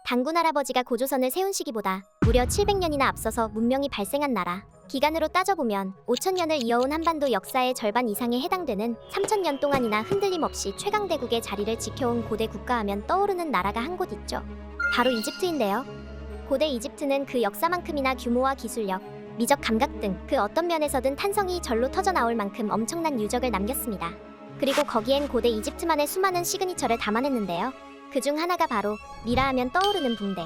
단군 할아버지가 고조선을 세운 시기보다 무려 700년이나 앞서서 문명이 발생한 나라. 기간으로 따져보면 5000년을 이어온 한반도 역사의 절반 이상에 해당되는 3000년 동안이나 흔들림 없이 최강대국의 자리를 지켜온 고대 국가하면 떠오르는 나라가 한 곳 있죠. 바로 이집트인데요. 고대 이집트는 그 역사만큼이나 규모와 기술력, 미적 감각 등 그 어떤 면에서든 탄성이 절로 터져나올 만큼 엄청난 유적을 남겼습니다. 그리고 거기엔 고대 이집트만의 수많은 시그니처를 담아냈는데요. 그중 하나가 바로 미라 하면 떠오르는 붕대.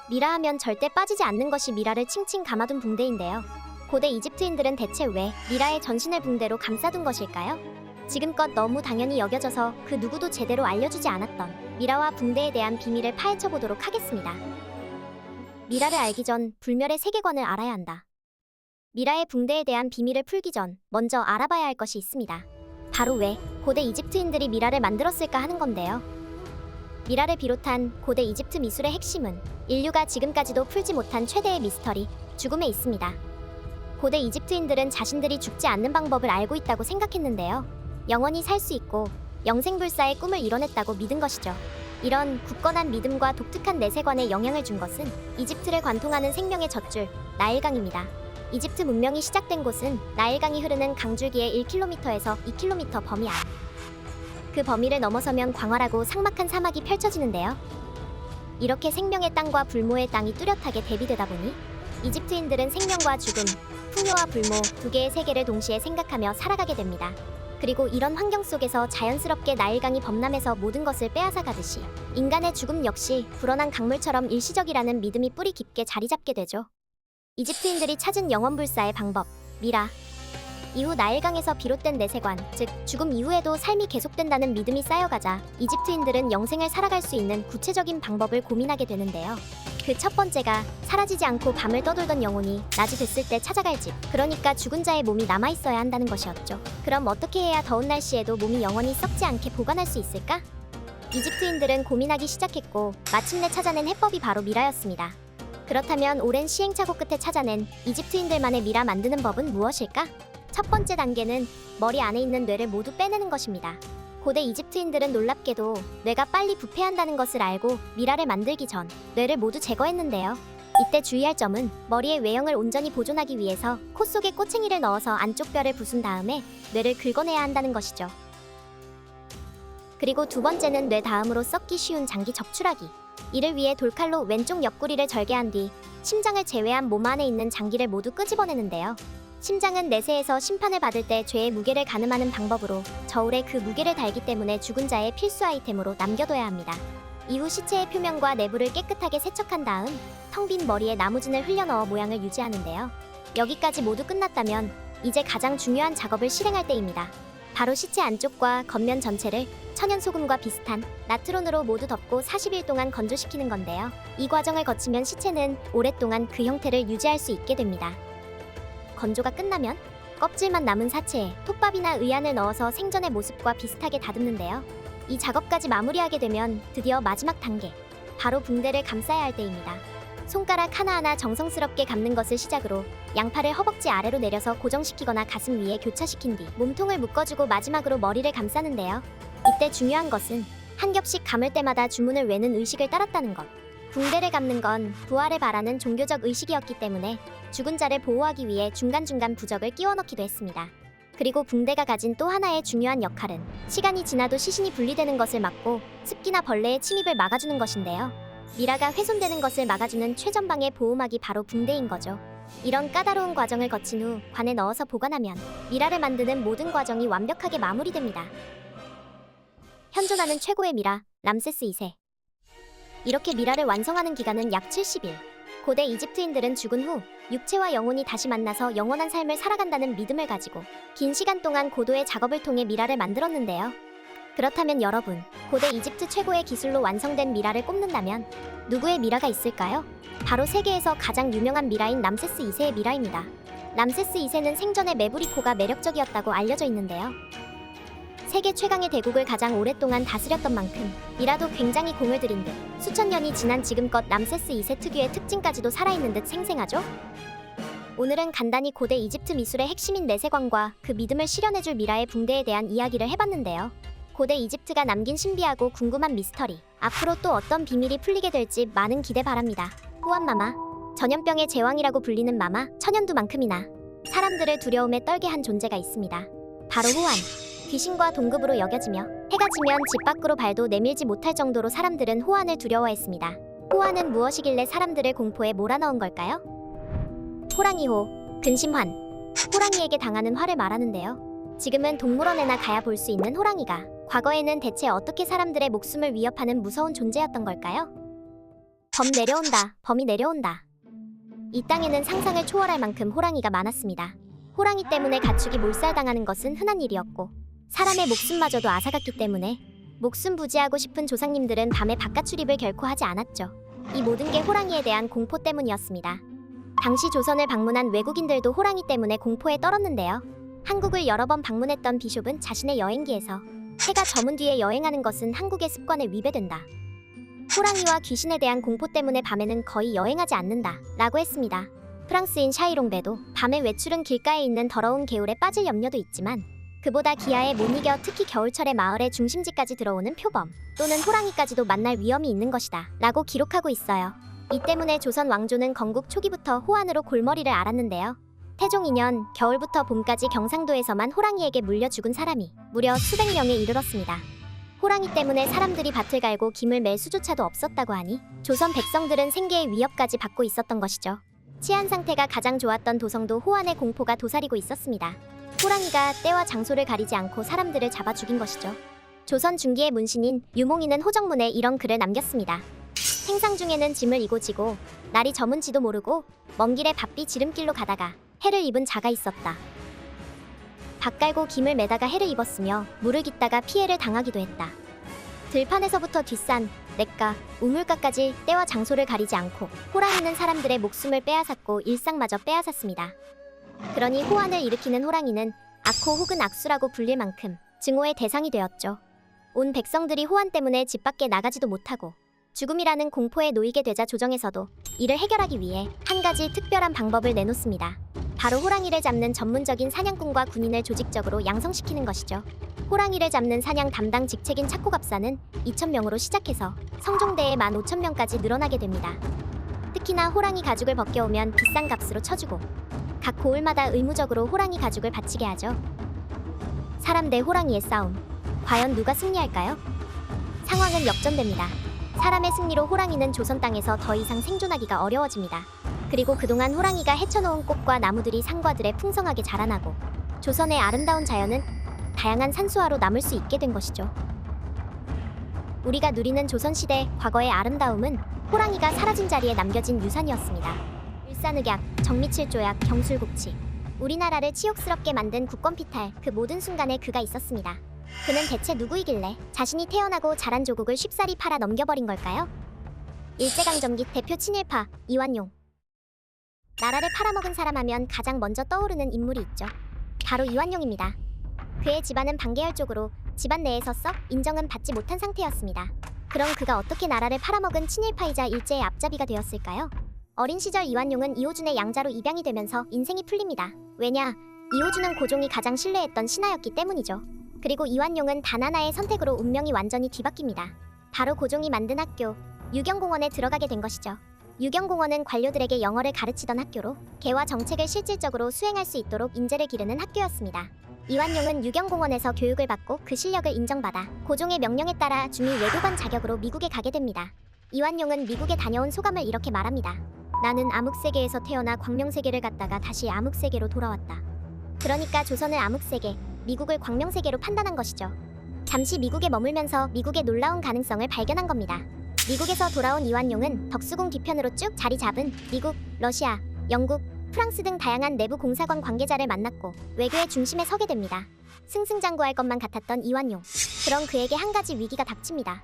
미라 하면 절대 빠지지 않는 것이 미라를 칭칭 감아둔 붕대인데요. 고대 이집트인들은 대체 왜 미라의 전신을 붕대로 감싸둔 것일까요? 지금껏 너무 당연히 여겨져서 그 누구도 제대로 알려주지 않았던 미라와 붕대에 대한 비밀을 파헤쳐보도록 하겠습니다. 미라를 알기 전 불멸의 세계관을 알아야 한다. 미라의 붕대에 대한 비밀을 풀기 전 먼저 알아봐야 할 것이 있습니다. 바로 왜 고대 이집트인들이 미라를 만들었을까 하는 건데요. 미라를 비롯한 고대 이집트 미술의 핵심은 인류가 지금까지도 풀지 못한 최대의 미스터리, 죽음에 있습니다. 고대 이집트인들은 자신들이 죽지 않는 방법을 알고 있다고 생각했는데요. 영원히 살 수 있고 영생불사의 꿈을 이뤄냈다고 믿은 것이죠. 이런 굳건한 믿음과 독특한 내세관에 영향을 준 것은 이집트를 관통하는 생명의 젖줄, 나일강입니다. 이집트 문명이 시작된 곳은 나일강이 흐르는 강줄기의 1km에서 2km 범위 안. 그 범위를 넘어서면 광활하고 삭막한 사막이 펼쳐지는데요. 이렇게 생명의 땅과 불모의 땅이 뚜렷하게 대비되다 보니 이집트인들은 생명과 죽음, 풍요와 불모 두 개의 세계를 동시에 생각하며 살아가게 됩니다. 그리고 이런 환경 속에서 자연스럽게 나일강이 범람해서 모든 것을 빼앗아가듯이 인간의 죽음 역시 불어난 강물처럼 일시적이라는 믿음이 뿌리 깊게 자리잡게 되죠. 이집트인들이 찾은 영원불사의 방법, 미라. 이후 나일강에서 비롯된 내세관, 즉 죽음 이후에도 삶이 계속된다는 믿음이 쌓여가자 이집트인들은 영생을 살아갈 수 있는 구체적인 방법을 고민하게 되는데요. 그 첫 번째가 사라지지 않고 밤을 떠돌던 영혼이 낮이 됐을 때 찾아갈 집, 그러니까 죽은 자의 몸이 남아있어야 한다는 것이었죠. 그럼 어떻게 해야 더운 날씨에도 몸이 영원히 썩지 않게 보관할 수 있을까? 이집트인들은 고민하기 시작했고 마침내 찾아낸 해법이 바로 미라였습니다. 그렇다면 오랜 시행착오 끝에 찾아낸 이집트인들만의 미라 만드는 법은 무엇일까? 첫 번째 단계는 머리 안에 있는 뇌를 모두 빼내는 것입니다. 고대 이집트인들은 놀랍게도 뇌가 빨리 부패한다는 것을 알고 미라를 만들기 전 뇌를 모두 제거했는데요. 이때 주의할 점은 머리의 외형을 온전히 보존하기 위해서 코 속에 꼬챙이를 넣어서 안쪽 뼈를 부순 다음에 뇌를 긁어내야 한다는 것이죠. 그리고 두 번째는 뇌 다음으로 썩기 쉬운 장기 적출하기. 이를 위해 돌칼로 왼쪽 옆구리를 절개한 뒤 심장을 제외한 몸 안에 있는 장기를 모두 끄집어내는데요. 심장은 내세에서 심판을 받을 때 죄의 무게를 가늠하는 방법으로 저울에 그 무게를 달기 때문에 죽은 자의 필수 아이템으로 남겨둬야 합니다. 이후 시체의 표면과 내부를 깨끗하게 세척한 다음 텅 빈 머리에 나무진을 흘려넣어 모양을 유지하는데요. 여기까지 모두 끝났다면 이제 가장 중요한 작업을 실행할 때입니다. 바로 시체 안쪽과 겉면 전체를 천연소금과 비슷한 나트론으로 모두 덮고 40일 동안 건조시키는 건데요. 이 과정을 거치면 시체는 오랫동안 그 형태를 유지할 수 있게 됩니다. 건조가 끝나면 껍질만 남은 사체에 톱밥이나 의안을 넣어서 생전의 모습과 비슷하게 다듬는데요. 이 작업까지 마무리하게 되면 드디어 마지막 단계, 바로 붕대를 감싸야 할 때입니다. 손가락 하나하나 정성스럽게 감는 것을 시작으로 양팔을 허벅지 아래로 내려서 고정시키거나 가슴 위에 교차시킨 뒤 몸통을 묶어주고 마지막으로 머리를 감싸는데요. 이때 중요한 것은 한 겹씩 감을 때마다 주문을 외는 의식을 따랐다는 것. 붕대를 감는 건 부활을 바라는 종교적 의식이었기 때문에 죽은 자를 보호하기 위해 중간중간 부적을 끼워 넣기도 했습니다. 그리고 붕대가 가진 또 하나의 중요한 역할은 시간이 지나도 시신이 분리되는 것을 막고 습기나 벌레의 침입을 막아주는 것인데요. 미라가 훼손되는 것을 막아주는 최전방의 보호막이 바로 붕대인 거죠. 이런 까다로운 과정을 거친 후 관에 넣어서 보관하면 미라를 만드는 모든 과정이 완벽하게 마무리됩니다. 현존하는 최고의 미라, 람세스 2세. 이렇게 미라를 완성하는 기간은 약 70일. 고대 이집트인들은 죽은 후 육체와 영혼이 다시 만나서 영원한 삶을 살아간다는 믿음을 가지고 긴 시간 동안 고도의 작업을 통해 미라를 만들었는데요. 그렇다면 여러분, 고대 이집트 최고의 기술로 완성된 미라를 꼽는다면 누구의 미라가 있을까요? 바로 세계에서 가장 유명한 미라인 람세스 2세의 미라입니다. 람세스 2세는 생전에 메부리코가 매력적이었다고 알려져 있는데요. 세계 최강의 대국을 가장 오랫동안 다스렸던 만큼 미라도 굉장히 공을 들인 듯 수천 년이 지난 지금껏 람세스 2세 특유의 특징까지도 살아있는 듯 생생하죠? 오늘은 간단히 고대 이집트 미술의 핵심인 내세관과 그 믿음을 실현해줄 미라의 붕대에 대한 이야기를 해봤는데요. 고대 이집트가 남긴 신비하고 궁금한 미스터리, 앞으로 또 어떤 비밀이 풀리게 될지 많은 기대 바랍니다. 호환마마, 전염병의 제왕이라고 불리는 마마, 천연두만큼이나 사람들을 두려움에 떨게 한 존재가 있습니다. 바로 호환. 귀신과 동급으로 여겨지며 해가 지면 집 밖으로 발도 내밀지 못할 정도로 사람들은 호환을 두려워했습니다. 호환은 무엇이길래 사람들을 공포에 몰아넣은 걸까요? 호랑이호, 근심환. 호랑이에게 당하는 화를 말하는데요. 지금은 동물원에나 가야 볼 수 있는 호랑이가 과거에는 대체 어떻게 사람들의 목숨을 위협하는 무서운 존재였던 걸까요? 범이 내려온다. 이 땅에는 상상을 초월할 만큼 호랑이가 많았습니다. 호랑이 때문에 가축이 몰살당하는 것은 흔한 일이었고 사람의 목숨마저도 앗아갔기 때문에 목숨 부지하고 싶은 조상님들은 밤에 바깥 출입을 결코 하지 않았죠. 이 모든 게 호랑이에 대한 공포 때문이었습니다. 당시 조선을 방문한 외국인들도 호랑이 때문에 공포에 떨었는데요. 한국을 여러 번 방문했던 비숍은 자신의 여행기에서 해가 저문 뒤에 여행하는 것은 한국의 습관에 위배된다. 호랑이와 귀신에 대한 공포 때문에 밤에는 거의 여행하지 않는다 라고 했습니다. 프랑스인 샤이롱베도 밤의 외출은 길가에 있는 더러운 개울에 빠질 염려도 있지만 그보다 기아에 못 이겨 특히 겨울철에 마을의 중심지까지 들어오는 표범 또는 호랑이까지도 만날 위험이 있는 것이다 라고 기록하고 있어요. 이 때문에 조선 왕조는 건국 초기부터 호환으로 골머리를 앓았는데요. 태종 2년 겨울부터 봄까지 경상도에서만 호랑이에게 물려 죽은 사람이 무려 수백 명에 이르렀습니다. 호랑이 때문에 사람들이 밭을 갈고 김을 맬 수조차도 없었다고 하니 조선 백성들은 생계의 위협까지 받고 있었던 것이죠. 치안 상태가 가장 좋았던 도성도 호환의 공포가 도사리고 있었습니다. 호랑이가 때와 장소를 가리지 않고 사람들을 잡아 죽인 것이죠. 조선 중기의 문신인 유몽이는 호정문에 이런 글을 남겼습니다. 행상 중에는 짐을 이고 지고 날이 저문지도 모르고 먼 길에 바삐 지름길로 가다가 해를 입은 자가 있었다. 밭 갈고 김을 매다가 해를 입었으며 물을 깃다가 피해를 당하기도 했다. 들판에서부터 뒷산, 냇가, 우물가까지 때와 장소를 가리지 않고 호랑이는 사람들의 목숨을 빼앗았고 일상마저 빼앗았습니다. 그러니 호환을 일으키는 호랑이는 악호 혹은 악수라고 불릴 만큼 증오의 대상이 되었죠. 온 백성들이 호환 때문에 집 밖에 나가지도 못하고 죽음이라는 공포에 놓이게 되자 조정에서도 이를 해결하기 위해 한 가지 특별한 방법을 내놓습니다. 바로 호랑이를 잡는 전문적인 사냥꾼과 군인을 조직적으로 양성시키는 것이죠. 호랑이를 잡는 사냥 담당 직책인 착고갑사는 2,000명으로 시작해서 성종대에 15,000명까지 늘어나게 됩니다. 특히나 호랑이 가죽을 벗겨오면 비싼 값으로 쳐주고 각 고을마다 의무적으로 호랑이 가죽을 바치게 하죠. 사람 대 호랑이의 싸움. 과연 누가 승리할까요? 상황은 역전됩니다. 사람의 승리로 호랑이는 조선 땅에서 더 이상 생존하기가 어려워집니다. 그리고 그동안 호랑이가 헤쳐놓은 꽃과 나무들이 산과들에 풍성하게 자라나고 조선의 아름다운 자연은 다양한 산수화로 남을 수 있게 된 것이죠. 우리가 누리는 조선시대 과거의 아름다움은 호랑이가 사라진 자리에 남겨진 유산이었습니다. 일산흑약, 정미칠조약, 경술국치. 우리나라를 치욕스럽게 만든 국권피탈 그 모든 순간에 그가 있었습니다. 그는 대체 누구이길래 자신이 태어나고 자란 조국을 쉽사리 팔아 넘겨버린 걸까요? 일제강점기 대표 친일파 이완용. 나라를 팔아먹은 사람 하면 가장 먼저 떠오르는 인물이 있죠. 바로 이완용입니다. 그의 집안은 반계열 쪽으로 집안 내에서 썩 인정은 받지 못한 상태였습니다. 그럼 그가 어떻게 나라를 팔아먹은 친일파이자 일제의 앞잡이가 되었을까요? 어린 시절 이완용은 이호준의 양자로 입양이 되면서 인생이 풀립니다. 왜냐? 이호준은 고종이 가장 신뢰했던 신하였기 때문이죠. 그리고 이완용은 단 하나의 선택으로 운명이 완전히 뒤바뀝니다. 바로 고종이 만든 학교, 유경공원에 들어가게 된 것이죠. 유경공원은 관료들에게 영어를 가르치던 학교로 개화 정책을 실질적으로 수행할 수 있도록 인재를 기르는 학교였습니다. 이완용은 유경공원에서 교육을 받고 그 실력을 인정받아 고종의 명령에 따라 중위 외교관 자격으로 미국에 가게 됩니다. 이완용은 미국에 다녀온 소감을 이렇게 말합니다. 나는 암흑세계에서 태어나 광명세계를 갔다가 다시 암흑세계로 돌아왔다. 그러니까 조선을 암흑세계, 미국을 광명세계로 판단한 것이죠. 잠시 미국에 머물면서 미국의 놀라운 가능성을 발견한 겁니다. 미국에서 돌아온 이완용은 덕수궁 뒤편으로 쭉 자리 잡은 미국, 러시아, 영국, 프랑스 등 다양한 내부 공사관 관계자를 만났고 외교의 중심에 서게 됩니다. 승승장구할 것만 같았던 이완용. 그럼 그에게 한 가지 위기가 닥칩니다.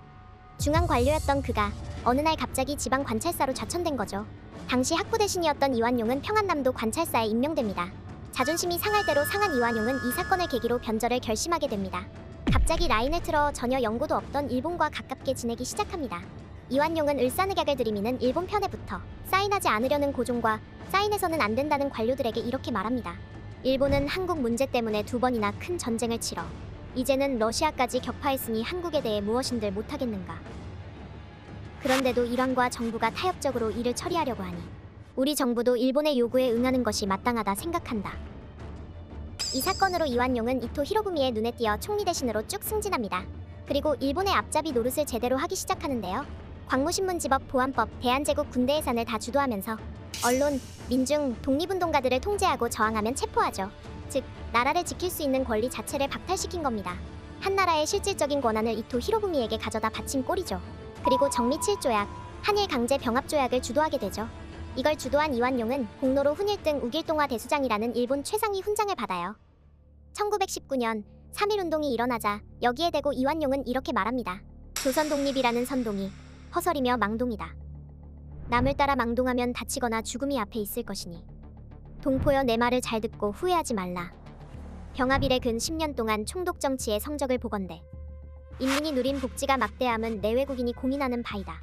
중앙 관료였던 그가 어느 날 갑자기 지방 관찰사로 좌천된 거죠. 당시 학부 대신이었던 이완용은 평안남도 관찰사에 임명됩니다. 자존심이 상할 대로 상한 이완용은 이 사건을 계기로 변절을 결심하게 됩니다. 갑자기 라인을 틀어 전혀 연고도 없던 일본과 가깝게 지내기 시작합니다. 이완용은 을사늑약을 들이미는 일본 편에 붙어 사인하지 않으려는 고종과 사인해서는 안 된다는 관료들에게 이렇게 말합니다. 일본은 한국 문제 때문에 2번이나 큰 전쟁을 치러 이제는 러시아까지 격파했으니 한국에 대해 무엇인들 못하겠는가. 그런데도 이란과 정부가 타협적으로 이를 처리하려고 하니 우리 정부도 일본의 요구에 응하는 것이 마땅하다 생각한다. 이 사건으로 이완용은 이토 히로부미의 눈에 띄어 총리 대신으로 쭉 승진합니다. 그리고 일본의 앞잡이 노릇을 제대로 하기 시작하는데요. 광무신문지법, 보안법, 대한제국 군대 예산을 다 주도하면서 언론, 민중, 독립운동가들을 통제하고 저항하면 체포하죠. 즉, 나라를 지킬 수 있는 권리 자체를 박탈시킨 겁니다. 한 나라의 실질적인 권한을 이토 히로부미에게 가져다 바친 꼴이죠. 그리고 정미 7조약, 한일 강제 병합 조약을 주도하게 되죠. 이걸 주도한 이완용은 공로로 훈일등 우길동화 대수장이라는 일본 최상위 훈장을 받아요. 1919년 3.1운동이 일어나자 여기에 대고 이완용은 이렇게 말합니다. 조선 독립이라는 선동이 허설이며 망동이다. 남을 따라 망동하면 다치거나 죽음이 앞에 있을 것이니 동포여 내 말을 잘 듣고 후회하지 말라. 병합 이래 근 10년 동안 총독 정치의 성적을 보건대 인민이 누린 복지가 막대함은 내외국인이 공인하는 바이다.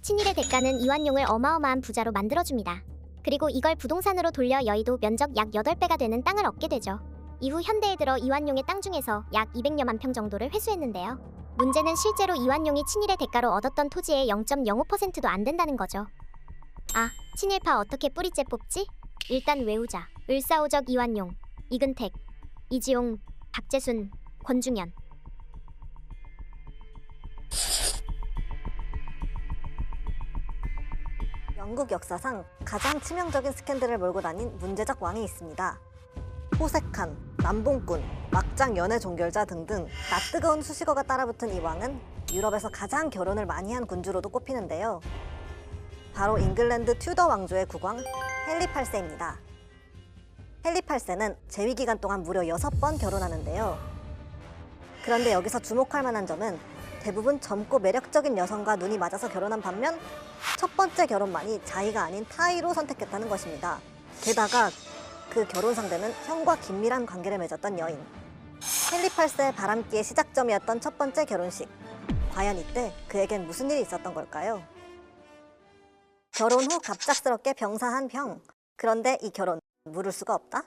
친일의 대가는 이완용을 어마어마한 부자로 만들어줍니다. 그리고 이걸 부동산으로 돌려 여의도 면적 약 8배가 되는 땅을 얻게 되죠. 이후 현대에 들어 이완용의 땅 중에서 약 200여만 평 정도를 회수했는데요. 문제는 실제로 이완용이 친일의 대가로 얻었던 토지의 0.05%도 안 된다는 거죠. 아, 친일파 어떻게 뿌리째 뽑지? 일단 외우자. 을사오적 이완용, 이근택, 이지용, 박재순, 권중현. 영국 역사상 가장 치명적인 스캔들을 몰고 다닌 문제적 왕이 있습니다. 호색한, 남봉꾼, 막장 연애 종결자 등등 낯뜨거운 수식어가 따라붙은 이 왕은 유럽에서 가장 결혼을 많이 한 군주로도 꼽히는데요. 바로 잉글랜드 튜더 왕조의 국왕 헨리 8세입니다. 헨리 8세는 재위 기간 동안 무려 6번 결혼하는데요. 그런데 여기서 주목할 만한 점은 대부분 젊고 매력적인 여성과 눈이 맞아서 결혼한 반면 첫 번째 결혼만이 자의가 아닌 타의로 선택했다는 것입니다. 게다가 그 결혼 상대는 형과 긴밀한 관계를 맺었던 여인. 헨리 8세의 바람기의 시작점이었던 첫 번째 결혼식. 과연 이때 그에겐 무슨 일이 있었던 걸까요? 결혼 후 갑작스럽게 병사한 병. 그런데 이 결혼 물을 수가 없다?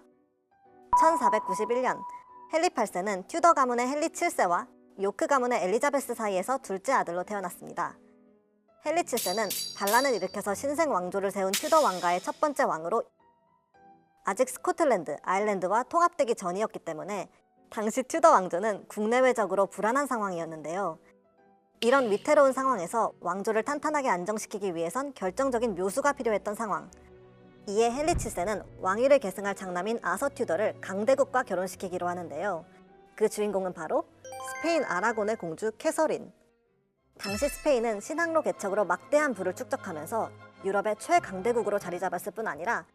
1491년 헨리 8세는 튜더 가문의 헨리 7세와 요크 가문의 엘리자베스 사이에서 둘째 아들로 태어났습니다. 헨리 7세는 반란을 일으켜서 신생 왕조를 세운 튜더 왕가의 첫 번째 왕으로 아직 스코틀랜드, 아일랜드와 통합되기 전이었기 때문에 당시 튜더 왕조는 국내외적으로 불안한 상황이었는데요. 이런 위태로운 상황에서 왕조를 탄탄하게 안정시키기 위해선 결정적인 묘수가 필요했던 상황. 이에 헨리 7세는 왕위를 계승할 장남인 아서 튜더를 강대국과 결혼시키기로 하는데요. 그 주인공은 바로 스페인 아라곤의 공주 캐서린. 당시 스페인은 신항로 개척으로 막대한 부를 축적하면서 유럽의 최강대국으로 자리 잡았을 뿐 아니라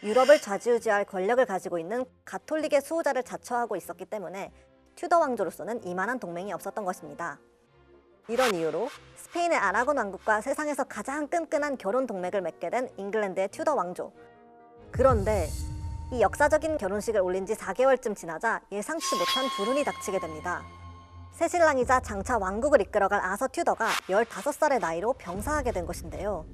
유럽을 좌지우지할 권력을 가지고 있는 가톨릭의 수호자를 자처하고 있었기 때문에 튜더 왕조로서는 이만한 동맹이 없었던 것입니다. 이런 이유로 스페인의 아라곤 왕국과 세상에서 가장 끈끈한 결혼 동맹을 맺게 된 잉글랜드의 튜더 왕조. 그런데 이 역사적인 결혼식을 올린 지 4개월쯤 지나자 예상치 못한 불운이 닥치게 됩니다. 새신랑이자 장차 왕국을 이끌어갈 아서 튜더가 15살의 나이로 병사하게 된 것인데요.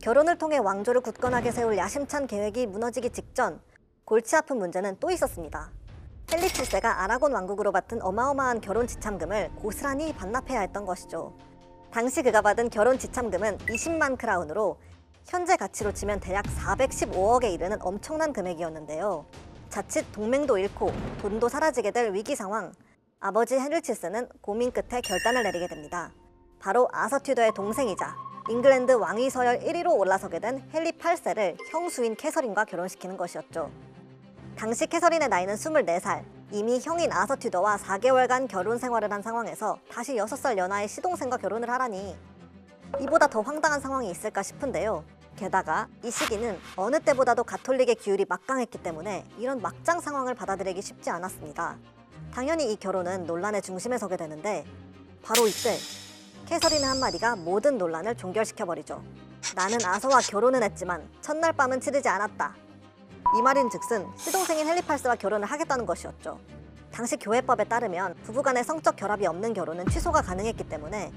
결혼을 통해 왕조를 굳건하게 세울 야심찬 계획이 무너지기 직전 골치 아픈 문제는 또 있었습니다. 헨리 7세가 아라곤 왕국으로 받은 어마어마한 결혼 지참금을 고스란히 반납해야 했던 것이죠. 당시 그가 받은 결혼 지참금은 20만 크라운으로 현재 가치로 치면 대략 415억에 이르는 엄청난 금액이었는데요. 자칫 동맹도 잃고 돈도 사라지게 될 위기 상황. 아버지 헨리 7세는 고민 끝에 결단을 내리게 됩니다. 바로 아서 튜더의 동생이자 잉글랜드 왕위 서열 1위로 올라서게 된 헨리 8세를 형수인 캐서린과 결혼시키는 것이었죠. 당시 캐서린의 나이는 24살, 이미 형인 아서 튜더와 4개월간 결혼 생활을 한 상황에서 다시 6살 연하의 시동생과 결혼을 하라니 이보다 더 황당한 상황이 있을까 싶은데요. 게다가 이 시기는 어느 때보다도 가톨릭의 기울이 막강했기 때문에 이런 막장 상황을 받아들이기 쉽지 않았습니다. 당연히 이 결혼은 논란의 중심에 서게 되는데 바로 이때 캐서린의 한마디가 모든 논란을 종결시켜버리죠. 나는 아서와 결혼은 했지만 첫날 밤은 치르지 않았다. 이 말인즉슨 시동생인 헨리 8세와 결혼을 하겠다는 것이었죠. 당시 교회법에 따르면 부부간의 성적 결합이 없는 결혼은 취소가 가능했기 때문에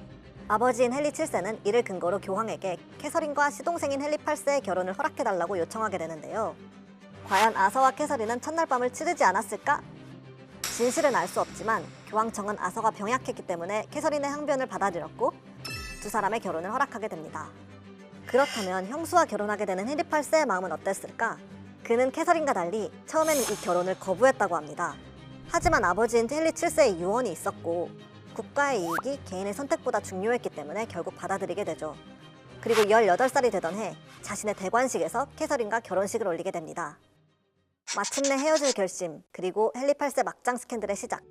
아버지인 헨리 7세는 이를 근거로 교황에게 캐서린과 시동생인 헨리 8세의 결혼을 허락해달라고 요청하게 되는데요. 과연 아서와 캐서린은 첫날 밤을 치르지 않았을까? 진실은 알 수 없지만 교황청은 아서가 병약했기 때문에 캐서린의 항변을 받아들였고 두 사람의 결혼을 허락하게 됩니다. 그렇다면 형수와 결혼하게 되는 해리 8세의 마음은 어땠을까? 그는 캐서린과 달리 처음에는 이 결혼을 거부했다고 합니다. 하지만 아버지인 헨리 7세의 유언이 있었고 국가의 이익이 개인의 선택보다 중요했기 때문에 결국 받아들이게 되죠. 그리고 18살이 되던 해 자신의 대관식에서 캐서린과 결혼식을 올리게 됩니다. 마침내 헤어질 결심, 그리고 헨리 8세 막장 스캔들의 시작.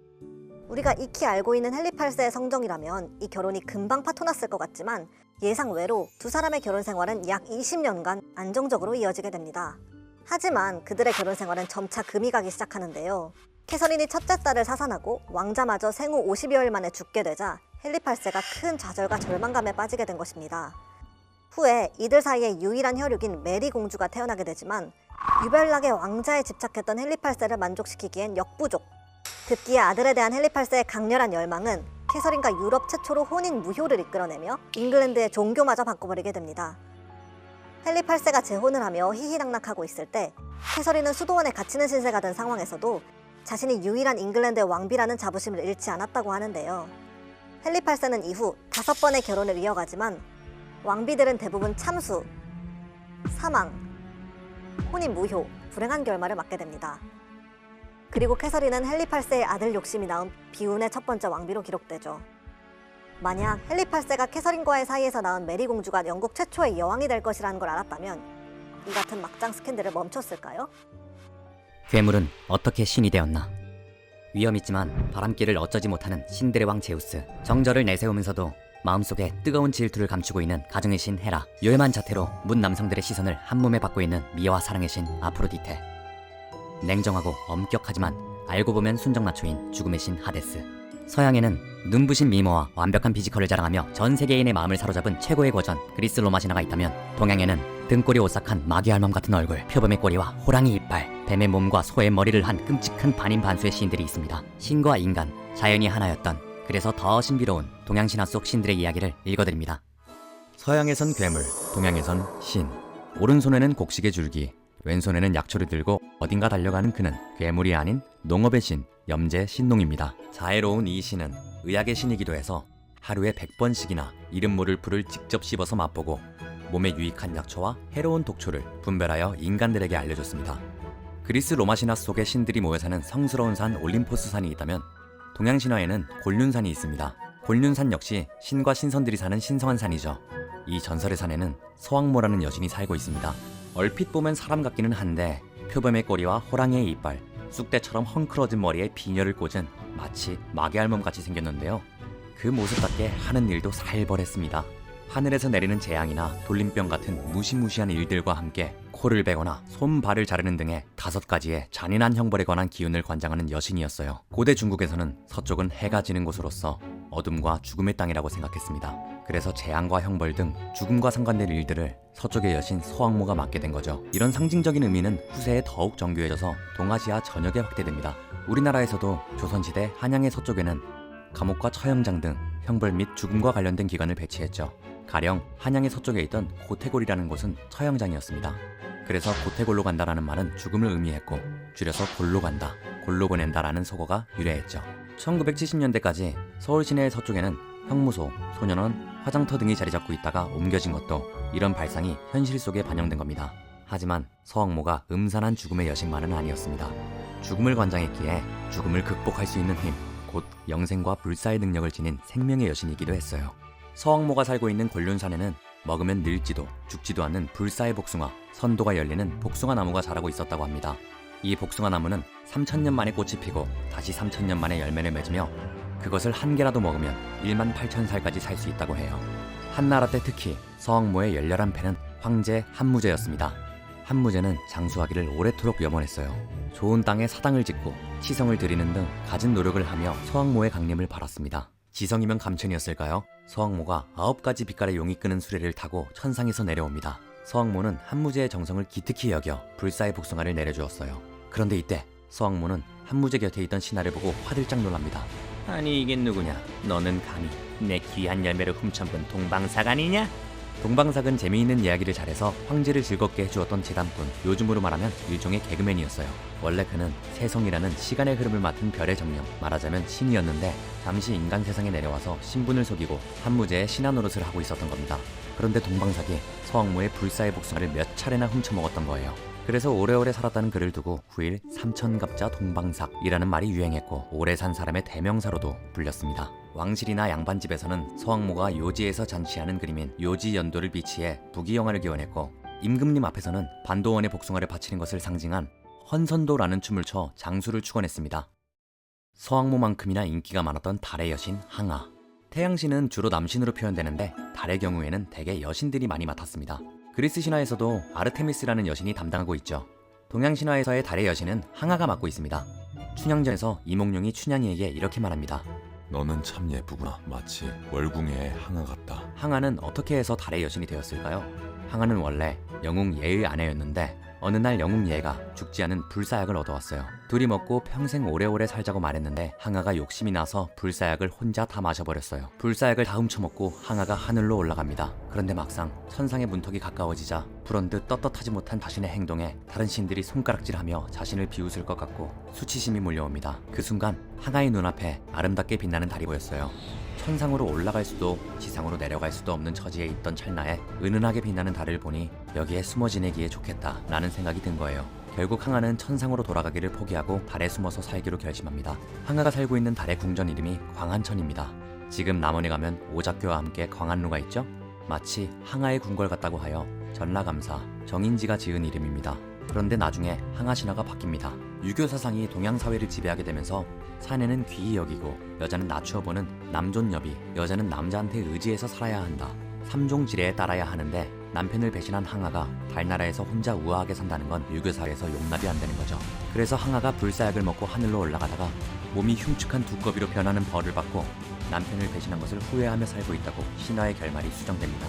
우리가 익히 알고 있는 헨리 8세의 성정이라면 이 결혼이 금방 파토났을 것 같지만 예상외로 두 사람의 결혼 생활은 약 20년간 안정적으로 이어지게 됩니다. 하지만 그들의 결혼 생활은 점차 금이 가기 시작하는데요. 캐서린이 첫째 딸을 사산하고 왕자마저 생후 50여일 만에 죽게 되자 헨리 8세가 큰 좌절과 절망감에 빠지게 된 것입니다. 후에 이들 사이의 유일한 혈육인 메리 공주가 태어나게 되지만 유별나게 왕자에 집착했던 헨리 8세를 만족시키기엔 역부족. 듣기에 아들에 대한 헨리 8세의 강렬한 열망은 캐서린과 유럽 최초로 혼인 무효를 이끌어내며 잉글랜드의 종교마저 바꿔버리게 됩니다. 헨리 8세가 재혼을 하며 희희낙낙하고 있을 때 캐서린은 수도원에 갇히는 신세가 된 상황에서도 자신이 유일한 잉글랜드의 왕비라는 자부심을 잃지 않았다고 하는데요. 헨리 8세는 이후 5번의 결혼을 이어가지만 왕비들은 대부분 참수, 사망, 혼인 무효, 불행한 결말을 맞게 됩니다. 그리고 캐서린은 헨리 8세의 아들 욕심이 낳은 비운의 첫 번째 왕비로 기록되죠. 만약 헨리 8세가 캐서린과의 사이에서 낳은 메리 공주가 영국 최초의 여왕이 될 것이라는 걸 알았다면 이 같은 막장 스캔들을 멈췄을까요? 괴물은 어떻게 신이 되었나? 위험있지만 바람길을 어쩌지 못하는 신들의 왕 제우스. 정절을 내세우면서도 마음속에 뜨거운 질투를 감추고 있는 가정의 신 헤라. 요염한 자태로 문 남성들의 시선을 한몸에 받고 있는 미화와 사랑의 신 아프로디테. 냉정하고 엄격하지만 알고 보면 순정마초인 죽음의 신 하데스. 서양에는 눈부신 미모와 완벽한 피지컬을 자랑하며 전 세계인의 마음을 사로잡은 최고의 고전 그리스 로마 신화가 있다면, 동양에는 등골이 오싹한 마귀 알몸 같은 얼굴, 표범의 꼬리와 호랑이 이빨, 뱀의 몸과 소의 머리를 한 끔찍한 반인반수의 신들이 있습니다. 신과 인간, 자연이 하나였던, 그래서 더 신비로운 동양 신화 속 신들의 이야기를 읽어드립니다. 서양에선 괴물, 동양에선 신. 오른손에는 곡식의 줄기, 왼손에는 약초를 들고 어딘가 달려가는 그는 괴물이 아닌 농업의 신, 염제 신농입니다. 자애로운 이 신은 의학의 신이기도 해서 하루에 100번씩이나 이름 모를 풀을 직접 씹어서 맛보고 몸에 유익한 약초와 해로운 독초를 분별하여 인간들에게 알려줬습니다. 그리스 로마 신화 속의 신들이 모여 사는 성스러운 산 올림포스 산이 있다면, 동양 신화에는 곤륜산이 있습니다. 곤륜산 역시 신과 신선들이 사는 신성한 산이죠. 이 전설의 산에는 서왕모라는 여신이 살고 있습니다. 얼핏 보면 사람 같기는 한데 표범의 꼬리와 호랑이의 이빨, 쑥대처럼 헝클어진 머리에 비녀를 꽂은 마치 마귀 알몸같이 생겼는데요. 그 모습답게 하는 일도 살벌했습니다. 하늘에서 내리는 재앙이나 돌림병 같은 무시무시한 일들과 함께 코를 베거나 손, 발을 자르는 등의 5가지의 잔인한 형벌에 관한 기운을 관장하는 여신이었어요. 고대 중국에서는 서쪽은 해가 지는 곳으로서 어둠과 죽음의 땅이라고 생각했습니다. 그래서 재앙과 형벌 등 죽음과 상관된 일들을 서쪽의 여신 서왕모가 맡게 된 거죠. 이런 상징적인 의미는 후세에 더욱 정교해져서 동아시아 전역에 확대됩니다. 우리나라에서도 조선시대 한양의 서쪽에는 감옥과 처형장 등 형벌 및 죽음과 관련된 기관을 배치했죠. 가령 한양의 서쪽에 있던 고태골이라는 곳은 처형장이었습니다. 그래서 고태골로 간다라는 말은 죽음을 의미했고, 줄여서 골로 간다, 골로 보낸다라는 속어가 유래했죠. 1970년대까지 서울 시내의 서쪽에는 형무소, 소년원, 화장터 등이 자리 잡고 있다가 옮겨진 것도 이런 발상이 현실 속에 반영된 겁니다. 하지만 서왕모가 음산한 죽음의 여신만은 아니었습니다. 죽음을 관장했기에 죽음을 극복할 수 있는 힘, 곧 영생과 불사의 능력을 지닌 생명의 여신이기도 했어요. 서왕모가 살고 있는 곤륜산에는 먹으면 늙지도 죽지도 않는 불사의 복숭아, 선도가 열리는 복숭아 나무가 자라고 있었다고 합니다. 이 복숭아 나무는 3000년 만에 꽃이 피고 다시 3000년 만에 열매를 맺으며 그것을 한 개라도 먹으면 18,000살까지 살 수 있다고 해요. 한나라 때 특히 서왕모의 열렬한 팬은 황제 한무제였습니다. 한무제는 장수하기를 오래도록 염원했어요. 좋은 땅에 사당을 짓고 치성을 드리는 등 갖은 노력을 하며 서왕모의 강림을 바랐습니다. 지성이면 감천이었을까요? 서왕모가 9가지 빛깔의 용이 끄는 수레를 타고 천상에서 내려옵니다. 서왕모는 한무제의 정성을 기특히 여겨 불사의 복숭아를 내려주었어요. 그런데 이때 서왕모는 한무제 곁에 있던 신하를 보고 화들짝 놀랍니다. 아니 이게 누구냐? 너는 감히 내 귀한 열매를 훔쳐본 동방사관이냐? 동방삭은 재미있는 이야기를 잘해서 황제를 즐겁게 해주었던 재담꾼, 요즘으로 말하면 일종의 개그맨이었어요. 원래 그는 세성이라는 시간의 흐름을 맡은 별의 정령, 말하자면 신이었는데 잠시 인간 세상에 내려와서 신분을 속이고 한무제의 신하 노릇을 하고 있었던 겁니다. 그런데 동방삭이 서왕모의 불사의 복숭아를 몇 차례나 훔쳐먹었던 거예요. 그래서 오래오래 살았다는 글을 두고 9일 삼천갑자 동방삭이라는 말이 유행했고 오래 산 사람의 대명사로도 불렸습니다. 왕실이나 양반집에서는 서왕모가 요지에서 잔치하는 그림인 요지연도를 비치해 부귀영화를 기원했고 임금님 앞에서는 반도원의 복숭아를 바치는 것을 상징한 헌선도라는 춤을 춰 장수를 축원했습니다. 서왕모만큼이나 인기가 많았던 달의 여신 항아. 태양신은 주로 남신으로 표현되는데 달의 경우에는 대개 여신들이 많이 맡았습니다. 그리스 신화에서도 아르테미스라는 여신이 담당하고 있죠. 동양 신화에서의 달의 여신은 항아가 맡고 있습니다. 춘향전에서 이몽룡이 춘향이에게 이렇게 말합니다. 너는 참 예쁘구나. 마치 월궁의 항아 같다. 항아는 어떻게 해서 달의 여신이 되었을까요? 항아는 원래 영웅 예의 아내였는데 어느 날 영웅 예가 죽지 않은 불사약을 얻어왔어요. 둘이 먹고 평생 오래오래 살자고 말했는데 항아가 욕심이 나서 불사약을 혼자 다 마셔버렸어요. 불사약을 다 훔쳐먹고 항아가 하늘로 올라갑니다. 그런데 막상 천상의 문턱이 가까워지자 불언듯 떳떳하지 못한 자신의 행동에 다른 신들이 손가락질하며 자신을 비웃을 것 같고 수치심이 몰려옵니다. 그 순간 항아의 눈앞에 아름답게 빛나는 달이 보였어요. 천상으로 올라갈 수도 지상으로 내려갈 수도 없는 처지에 있던 찰나에 은은하게 빛나는 달을 보니 여기에 숨어 지내기에 좋겠다 라는 생각이 든 거예요. 결국 항아는 천상으로 돌아가기를 포기하고 달에 숨어서 살기로 결심합니다. 항아가 살고 있는 달의 궁전 이름이 광안천입니다. 지금 남원에 가면 오작교와 함께 광안루가 있죠? 마치 항아의 궁궐 같다고 하여 전라감사, 정인지가 지은 이름입니다. 그런데 나중에 항아 신화가 바뀝니다. 유교 사상이 동양 사회를 지배하게 되면서 사내는 귀히 여기고 여자는 낮추어 보는 남존여비, 여자는 남자한테 의지해서 살아야 한다. 삼종지례에 따라야 하는데 남편을 배신한 항아가 달나라에서 혼자 우아하게 산다는 건 유교 사회에서 용납이 안 되는 거죠. 그래서 항아가 불사약을 먹고 하늘로 올라가다가 몸이 흉측한 두꺼비로 변하는 벌을 받고 남편을 배신한 것을 후회하며 살고 있다고 신화의 결말이 수정됩니다.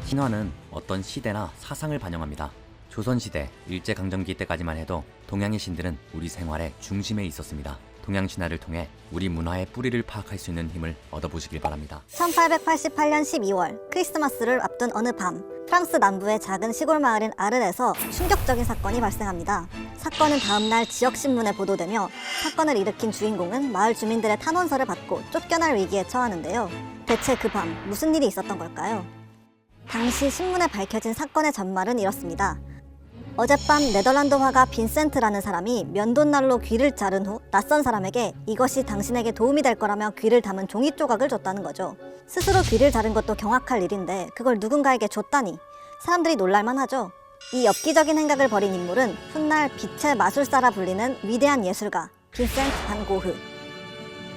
신화는 어떤 시대나 사상을 반영합니다. 조선시대, 일제강점기 때까지만 해도 동양의 신들은 우리 생활의 중심에 있었습니다. 동양 신화를 통해 우리 문화의 뿌리를 파악할 수 있는 힘을 얻어보시길 바랍니다. 1888년 12월 크리스마스를 앞둔 어느 밤 프랑스 남부의 작은 시골 마을인 아르에서 충격적인 사건이 발생합니다. 사건은 다음날 지역신문에 보도되며 사건을 일으킨 주인공은 마을 주민들의 탄원서를 받고 쫓겨날 위기에 처하는데요. 대체 그 밤 무슨 일이 있었던 걸까요? 당시 신문에 밝혀진 사건의 전말은 이렇습니다. 어젯밤 네덜란드 화가 빈센트라는 사람이 면도날로 귀를 자른 후 낯선 사람에게 이것이 당신에게 도움이 될 거라며 귀를 담은 종이 조각을 줬다는 거죠. 스스로 귀를 자른 것도 경악할 일인데 그걸 누군가에게 줬다니 사람들이 놀랄만 하죠. 이 엽기적인 행각을 벌인 인물은 훗날 빛의 마술사라 불리는 위대한 예술가 빈센트 반 고흐.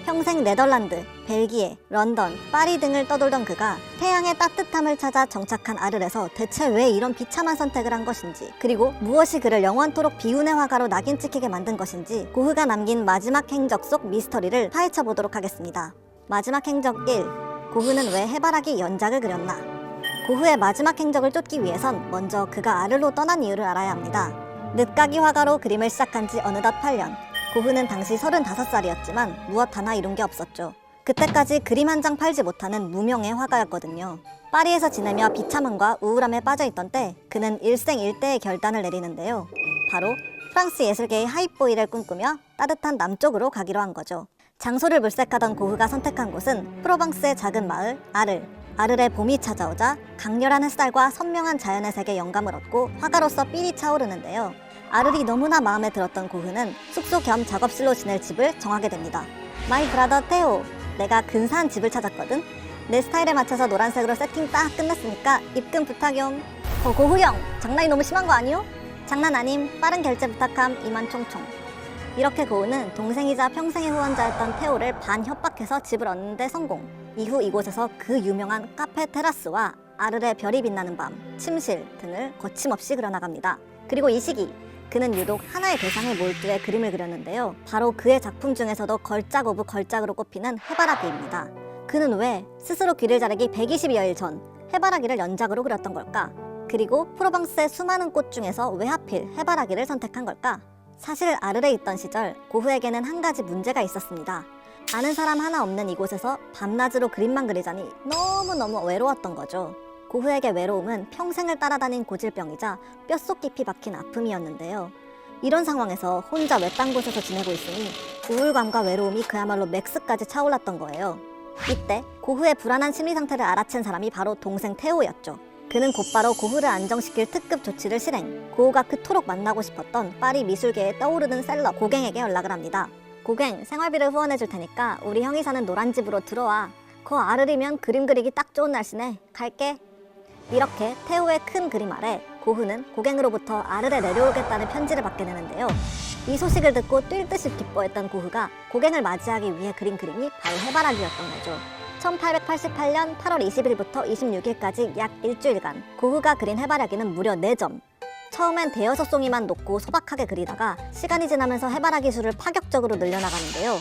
평생 네덜란드, 벨기에, 런던, 파리 등을 떠돌던 그가 태양의 따뜻함을 찾아 정착한 아르에서 대체 왜 이런 비참한 선택을 한 것인지, 그리고 무엇이 그를 영원토록 비운의 화가로 낙인 찍히게 만든 것인지 고흐가 남긴 마지막 행적 속 미스터리를 파헤쳐 보도록 하겠습니다. 마지막 행적 1. 고흐는 왜 해바라기 연작을 그렸나? 고흐의 마지막 행적을 쫓기 위해선 먼저 그가 아르로 떠난 이유를 알아야 합니다. 늦가기 화가로 그림을 시작한 지 어느덧 8년. 고흐는 당시 35살이었지만 무엇 하나 이룬 게 없었죠. 그때까지 그림 한 장 팔지 못하는 무명의 화가였거든요. 파리에서 지내며 비참함과 우울함에 빠져있던 때 그는 일생일대의 결단을 내리는데요. 바로 프랑스 예술계의 하이보이를 꿈꾸며 따뜻한 남쪽으로 가기로 한 거죠. 장소를 물색하던 고흐가 선택한 곳은 프로방스의 작은 마을 아르. 아르의 봄이 찾아오자 강렬한 햇살과 선명한 자연의 색에 영감을 얻고 화가로서 삘이 차오르는데요. 아르이 너무나 마음에 들었던 고흐는 숙소 겸 작업실로 지낼 집을 정하게 됩니다. 마이 브라더 테오, 내가 근사한 집을 찾았거든. 내 스타일에 맞춰서 노란색으로 세팅 딱 끝냈으니까 입금 부탁용. 고흐 형, 장난이 너무 심한 거 아니요? 장난 아님, 빠른 결제 부탁함 이만 총총. 이렇게 고흐는 동생이자 평생의 후원자였던 테오를 반협박해서 집을 얻는데 성공. 이후 이곳에서 그 유명한 카페 테라스와 아르의 별이 빛나는 밤, 침실 등을 거침없이 그려나갑니다. 그리고 이 시기 그는 유독 하나의 대상에 몰두해 그림을 그렸는데요. 바로 그의 작품 중에서도 걸작 오브 걸작으로 꼽히는 해바라기입니다. 그는 왜 스스로 귀를 자르기 120여일 전 해바라기를 연작으로 그렸던 걸까? 그리고 프로방스의 수많은 꽃 중에서 왜 하필 해바라기를 선택한 걸까? 사실 아르에 있던 시절 고흐에게는 한 가지 문제가 있었습니다. 아는 사람 하나 없는 이곳에서 밤낮으로 그림만 그리자니 너무너무 외로웠던 거죠. 고흐에게 외로움은 평생을 따라다닌 고질병이자 뼛속 깊이 박힌 아픔이었는데요. 이런 상황에서 혼자 외딴 곳에서 지내고 있으니 우울감과 외로움이 그야말로 맥스까지 차올랐던 거예요. 이때 고흐의 불안한 심리 상태를 알아챈 사람이 바로 동생 테오였죠. 그는 곧바로 고흐를 안정시킬 특급 조치를 실행. 고흐가 그토록 만나고 싶었던 파리 미술계에 떠오르는 셀럽 고갱에게 연락을 합니다. 고갱, 생활비를 후원해줄 테니까 우리 형이 사는 노란 집으로 들어와. 거 아르리면 그림 그리기 딱 좋은 날씨네. 갈게. 이렇게 테오의 큰 그림 아래 고흐는 고갱으로부터 아르레 내려오겠다는 편지를 받게 되는데요. 이 소식을 듣고 뛸 듯이 기뻐했던 고흐가 고갱을 맞이하기 위해 그린 그림이 바로 해바라기였던 거죠. 1888년 8월 20일부터 26일까지 약 일주일간 고흐가 그린 해바라기는 무려 4점. 처음엔 대여섯 송이만 놓고 소박하게 그리다가 시간이 지나면서 해바라기 수를 파격적으로 늘려나가는데요.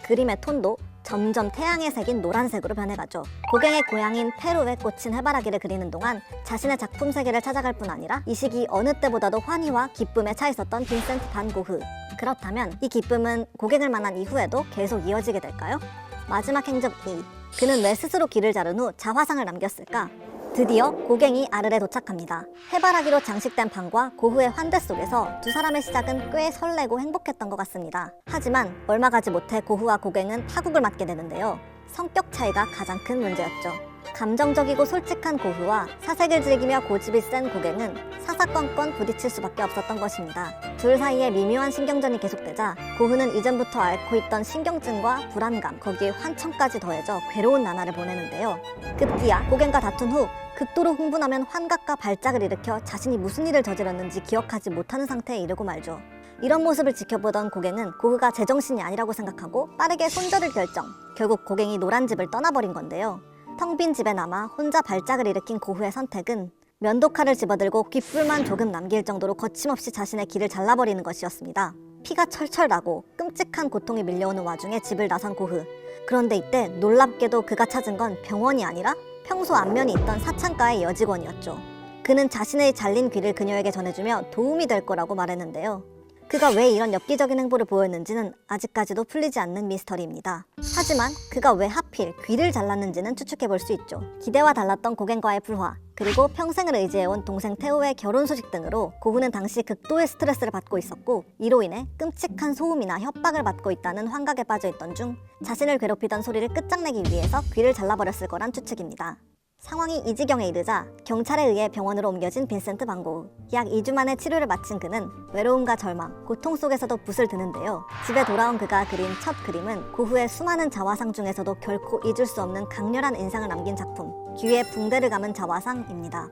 그림의 톤도 점점 태양에 새긴 노란색으로 변해가죠. 고갱의 고향인 페루에 꽂힌 해바라기를 그리는 동안 자신의 작품 세계를 찾아갈 뿐 아니라 이 시기 어느 때보다도 환희와 기쁨에 차 있었던 빈센트 반 고흐. 그렇다면 이 기쁨은 고갱을 만난 이후에도 계속 이어지게 될까요? 마지막 행적 2. 그는 왜 스스로 길을 자른 후 자화상을 남겼을까? 드디어 고갱이 아르레 도착합니다. 해바라기로 장식된 방과 고흐의 환대 속에서 두 사람의 시작은 꽤 설레고 행복했던 것 같습니다. 하지만 얼마 가지 못해 고흐와 고갱은 파국을 맞게 되는데요. 성격 차이가 가장 큰 문제였죠. 감정적이고 솔직한 고흐와 사색을 즐기며 고집이 센 고갱은 사사건건 부딪힐 수밖에 없었던 것입니다. 둘 사이에 미묘한 신경전이 계속되자 고흐는 이전부터 앓고 있던 신경증과 불안감, 거기에 환청까지 더해져 괴로운 나날을 보내는데요. 급기야 고갱과 다툰 후 극도로 흥분하면 환각과 발작을 일으켜 자신이 무슨 일을 저질렀는지 기억하지 못하는 상태에 이르고 말죠. 이런 모습을 지켜보던 고갱은 고흐가 제정신이 아니라고 생각하고 빠르게 손절을 결정. 결국 고갱이 노란 집을 떠나버린 건데요. 텅 빈 집에 남아 혼자 발작을 일으킨 고흐의 선택은 면도칼을 집어들고 귓불만 조금 남길 정도로 거침없이 자신의 길을 잘라버리는 것이었습니다. 피가 철철 나고 끔찍한 고통이 밀려오는 와중에 집을 나선 고흐. 그런데 이때 놀랍게도 그가 찾은 건 병원이 아니라 평소 안면이 있던 사창가의 여직원이었죠. 그는 자신의 잘린 귀를 그녀에게 전해주며 도움이 될 거라고 말했는데요. 그가 왜 이런 엽기적인 행보를 보였는지는 아직까지도 풀리지 않는 미스터리입니다. 하지만 그가 왜 하필 귀를 잘랐는지는 추측해볼 수 있죠. 기대와 달랐던 고갱과의 불화, 그리고 평생을 의지해온 동생 테오의 결혼 소식 등으로 고흐는 당시 극도의 스트레스를 받고 있었고 이로 인해 끔찍한 소음이나 협박을 받고 있다는 환각에 빠져있던 중 자신을 괴롭히던 소리를 끝장내기 위해서 귀를 잘라버렸을 거란 추측입니다. 상황이 이 지경에 이르자 경찰에 의해 병원으로 옮겨진 빈센트 반 고흐. 약 2주 만에 치료를 마친 그는 외로움과 절망, 고통 속에서도 붓을 드는데요. 집에 돌아온 그가 그린 첫 그림은 고흐의 수많은 자화상 중에서도 결코 잊을 수 없는 강렬한 인상을 남긴 작품, 귀에 붕대를 감은 자화상입니다.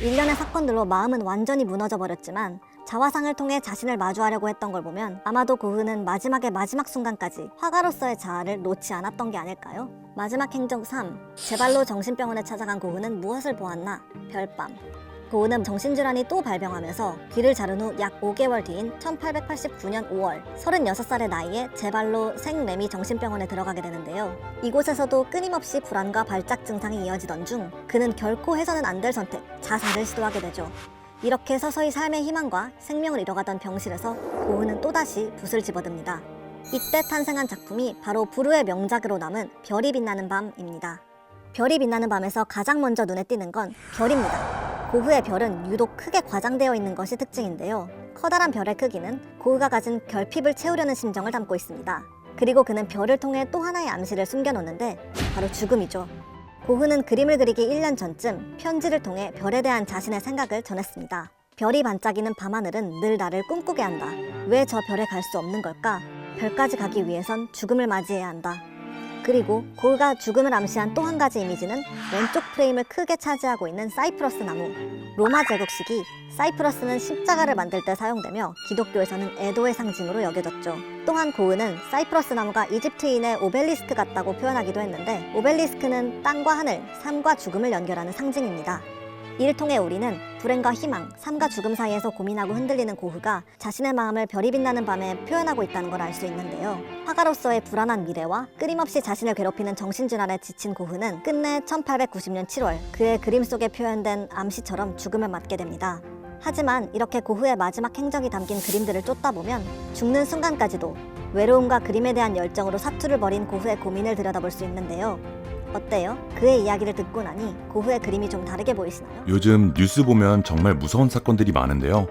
일련의 사건들로 마음은 완전히 무너져 버렸지만 자화상을 통해 자신을 마주하려고 했던 걸 보면 아마도 고흐는 마지막의 마지막 순간까지 화가로서의 자아를 놓지 않았던 게 아닐까요? 마지막 행적 3. 제발로 정신병원에 찾아간 고흐는 무엇을 보았나? 별밤. 고흐는 정신질환이 또 발병하면서 귀를 자른 후 약 5개월 뒤인 1889년 5월 36살의 나이에 제발로 생레미 정신병원에 들어가게 되는데요. 이곳에서도 끊임없이 불안과 발작 증상이 이어지던 중 그는 결코 해서는 안 될 선택, 자살을 시도하게 되죠. 이렇게 서서히 삶의 희망과 생명을 잃어가던 병실에서 고흐는 또다시 붓을 집어듭니다. 이때 탄생한 작품이 바로 부르의 명작으로 남은 별이 빛나는 밤입니다. 별이 빛나는 밤에서 가장 먼저 눈에 띄는 건 별입니다. 고흐의 별은 유독 크게 과장되어 있는 것이 특징인데요. 커다란 별의 크기는 고흐가 가진 결핍을 채우려는 심정을 담고 있습니다. 그리고 그는 별을 통해 또 하나의 암시를 숨겨놓는데 바로 죽음이죠. 고흐는 그림을 그리기 1년 전쯤 편지를 통해 별에 대한 자신의 생각을 전했습니다. 별이 반짝이는 밤하늘은 늘 나를 꿈꾸게 한다. 왜 저 별에 갈 수 없는 걸까? 별까지 가기 위해선 죽음을 맞이해야 한다. 그리고 고흐가 죽음을 암시한 또 한 가지 이미지는 왼쪽 프레임을 크게 차지하고 있는 사이프러스 나무. 로마 제국 시기 사이프러스는 십자가를 만들 때 사용되며 기독교에서는 애도의 상징으로 여겨졌죠. 또한 고흐는 사이프러스 나무가 이집트인의 오벨리스크 같다고 표현하기도 했는데 오벨리스크는 땅과 하늘, 삶과 죽음을 연결하는 상징입니다. 이를 통해 우리는 불행과 희망, 삶과 죽음 사이에서 고민하고 흔들리는 고흐가 자신의 마음을 별이 빛나는 밤에 표현하고 있다는 걸 알 수 있는데요. 화가로서의 불안한 미래와 끊임없이 자신을 괴롭히는 정신질환에 지친 고흐는 끝내 1890년 7월 그의 그림 속에 표현된 암시처럼 죽음을 맞게 됩니다. 하지만 이렇게 고흐의 마지막 행적이 담긴 그림들을 쫓다 보면 죽는 순간까지도 외로움과 그림에 대한 열정으로 사투를 벌인 고흐의 고민을 들여다볼 수 있는데요. 어때요? 그의 이야기를 듣고 나니 그 후의 그림이 좀 다르게 보이시나요? 요즘 뉴스 보면 정말 무서운 사건들이 많은데요.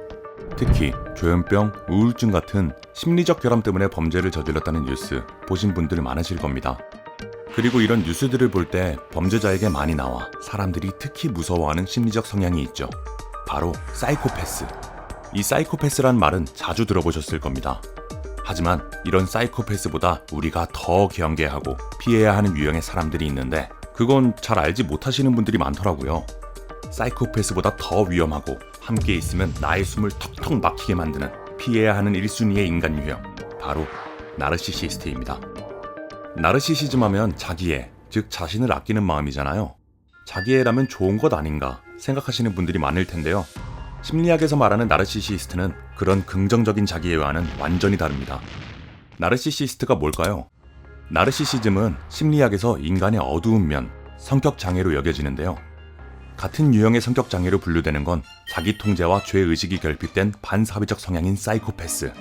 특히 조현병, 우울증 같은 심리적 결함 때문에 범죄를 저질렀다는 뉴스 보신 분들 많으실 겁니다. 그리고 이런 뉴스들을 볼 때 범죄자에게 많이 나와 사람들이 특히 무서워하는 심리적 성향이 있죠. 바로 사이코패스. 이 사이코패스란 말은 자주 들어보셨을 겁니다. 하지만 이런 사이코패스보다 우리가 더 경계하고 피해야 하는 유형의 사람들이 있는데 그건 잘 알지 못하시는 분들이 많더라고요. 사이코패스보다 더 위험하고 함께 있으면 나의 숨을 턱턱 막히게 만드는 피해야 하는 1순위의 인간 유형, 바로 나르시시스트입니다. 나르시시즘 하면 자기애, 즉 자신을 아끼는 마음이잖아요. 자기애라면 좋은 것 아닌가 생각하시는 분들이 많을 텐데요. 심리학에서 말하는 나르시시스트는 그런 긍정적인 자기애와는 완전히 다릅니다. 나르시시스트가 뭘까요? 나르시시즘은 심리학에서 인간의 어두운 면, 성격 장애로 여겨지는데요. 같은 유형의 성격 장애로 분류되는 건 자기 통제와 죄의식이 결핍된 반사회적 성향인 사이코패스,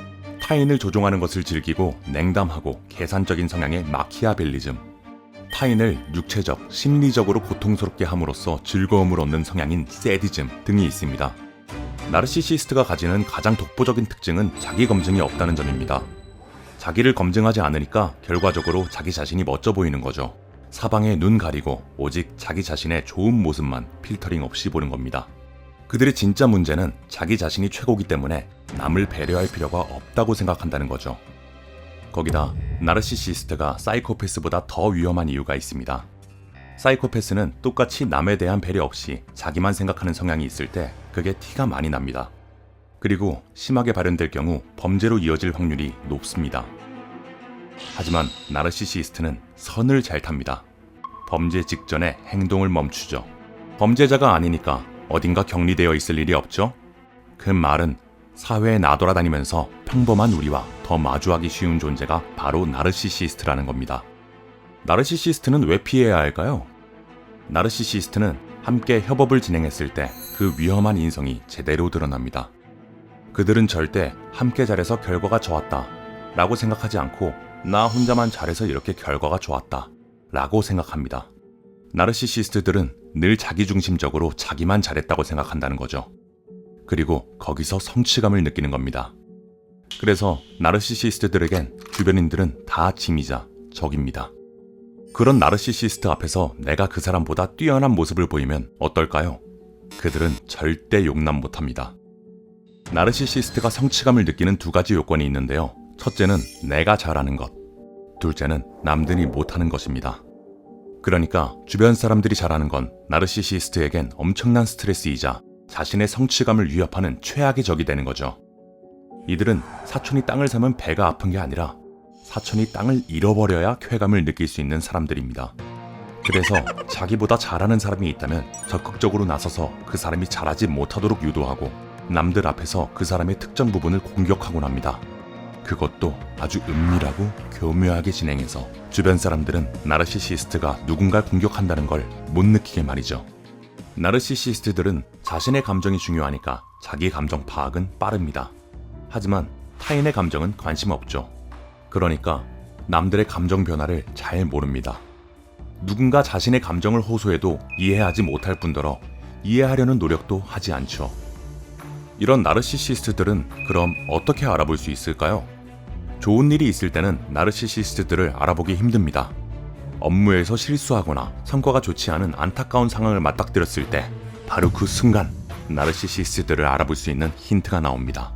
타인을 조종하는 것을 즐기고 냉담하고 계산적인 성향의 마키아벨리즘, 타인을 육체적, 심리적으로 고통스럽게 함으로써 즐거움을 얻는 성향인 세디즘 등이 있습니다. 나르시시스트가 가지는 가장 독보적인 특징은 자기 검증이 없다는 점입니다. 자기를 검증하지 않으니까 결과적으로 자기 자신이 멋져 보이는 거죠. 사방에 눈 가리고 오직 자기 자신의 좋은 모습만 필터링 없이 보는 겁니다. 그들의 진짜 문제는 자기 자신이 최고이기 때문에 남을 배려할 필요가 없다고 생각한다는 거죠. 거기다 나르시시스트가 사이코패스보다 더 위험한 이유가 있습니다. 사이코패스는 똑같이 남에 대한 배려 없이 자기만 생각하는 성향이 있을 때 그게 티가 많이 납니다. 그리고 심하게 발현될 경우 범죄로 이어질 확률이 높습니다. 하지만 나르시시스트는 선을 잘 탑니다. 범죄 직전에 행동을 멈추죠. 범죄자가 아니니까 어딘가 격리되어 있을 일이 없죠. 그 말은 사회에 나돌아다니면서 평범한 우리와 더 마주하기 쉬운 존재가 바로 나르시시스트라는 겁니다. 나르시시스트는 왜 피해야 할까요? 나르시시스트는 함께 협업을 진행했을 때 그 위험한 인성이 제대로 드러납니다. 그들은 절대 함께 잘해서 결과가 좋았다 라고 생각하지 않고 나 혼자만 잘해서 이렇게 결과가 좋았다 라고 생각합니다. 나르시시스트들은 늘 자기중심적으로 자기만 잘했다고 생각한다는 거죠. 그리고 거기서 성취감을 느끼는 겁니다. 그래서 나르시시스트들에겐 주변인들은 다 짐이자 적입니다. 그런 나르시시스트 앞에서 내가 그 사람보다 뛰어난 모습을 보이면 어떨까요? 그들은 절대 용납 못합니다. 나르시시스트가 성취감을 느끼는 두 가지 요건이 있는데요. 첫째는 내가 잘하는 것, 둘째는 남들이 못하는 것입니다. 그러니까 주변 사람들이 잘하는 건 나르시시스트에겐 엄청난 스트레스이자 자신의 성취감을 위협하는 최악의 적이 되는 거죠. 이들은 사촌이 땅을 사면 배가 아픈 게 아니라 사촌이 땅을 잃어버려야 쾌감을 느낄 수 있는 사람들입니다. 그래서 자기보다 잘하는 사람이 있다면 적극적으로 나서서 그 사람이 잘하지 못하도록 유도하고 남들 앞에서 그 사람의 특정 부분을 공격하곤 합니다. 그것도 아주 은밀하고 교묘하게 진행해서 주변 사람들은 나르시시스트가 누군가를 공격한다는 걸 못 느끼게 말이죠. 나르시시스트들은 자신의 감정이 중요하니까 자기 감정 파악은 빠릅니다. 하지만 타인의 감정은 관심 없죠. 그러니까 남들의 감정 변화를 잘 모릅니다. 누군가 자신의 감정을 호소해도 이해하지 못할 뿐더러 이해하려는 노력도 하지 않죠. 이런 나르시시스트들은 그럼 어떻게 알아볼 수 있을까요? 좋은 일이 있을 때는 나르시시스트들을 알아보기 힘듭니다. 업무에서 실수하거나 성과가 좋지 않은 안타까운 상황을 맞닥뜨렸을 때 바로 그 순간 나르시시스트들을 알아볼 수 있는 힌트가 나옵니다.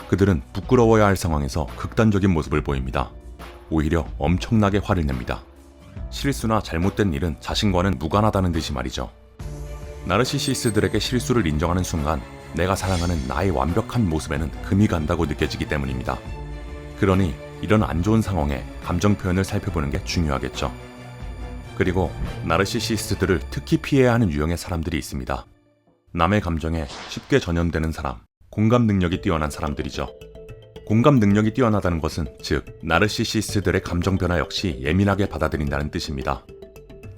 그들은 부끄러워야 할 상황에서 극단적인 모습을 보입니다. 오히려 엄청나게 화를 냅니다. 실수나 잘못된 일은 자신과는 무관하다는 듯이 말이죠. 나르시시스트들에게 실수를 인정하는 순간 내가 사랑하는 나의 완벽한 모습에는 금이 간다고 느껴지기 때문입니다. 그러니 이런 안 좋은 상황에 감정 표현을 살펴보는 게 중요하겠죠. 그리고 나르시시스트들을 특히 피해야 하는 유형의 사람들이 있습니다. 남의 감정에 쉽게 전염되는 사람, 공감 능력이 뛰어난 사람들이죠. 공감 능력이 뛰어나다는 것은 즉 나르시시스트들의 감정 변화 역시 예민하게 받아들인다는 뜻입니다.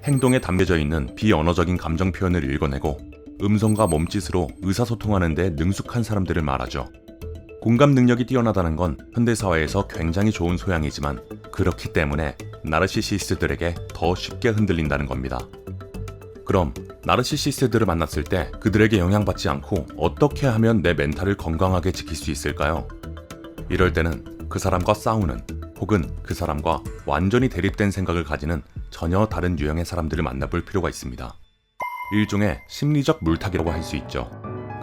행동에 담겨져 있는 비언어적인 감정 표현을 읽어내고 음성과 몸짓으로 의사소통하는 데 능숙한 사람들을 말하죠. 공감 능력이 뛰어나다는 건 현대사회에서 굉장히 좋은 소양이지만 그렇기 때문에 나르시시스트들에게 더 쉽게 흔들린다는 겁니다. 그럼 나르시시스트들을 만났을 때 그들에게 영향받지 않고 어떻게 하면 내 멘탈을 건강하게 지킬 수 있을까요? 이럴 때는 그 사람과 싸우는 혹은 그 사람과 완전히 대립된 생각을 가지는 전혀 다른 유형의 사람들을 만나볼 필요가 있습니다. 일종의 심리적 물타기라고 할 수 있죠.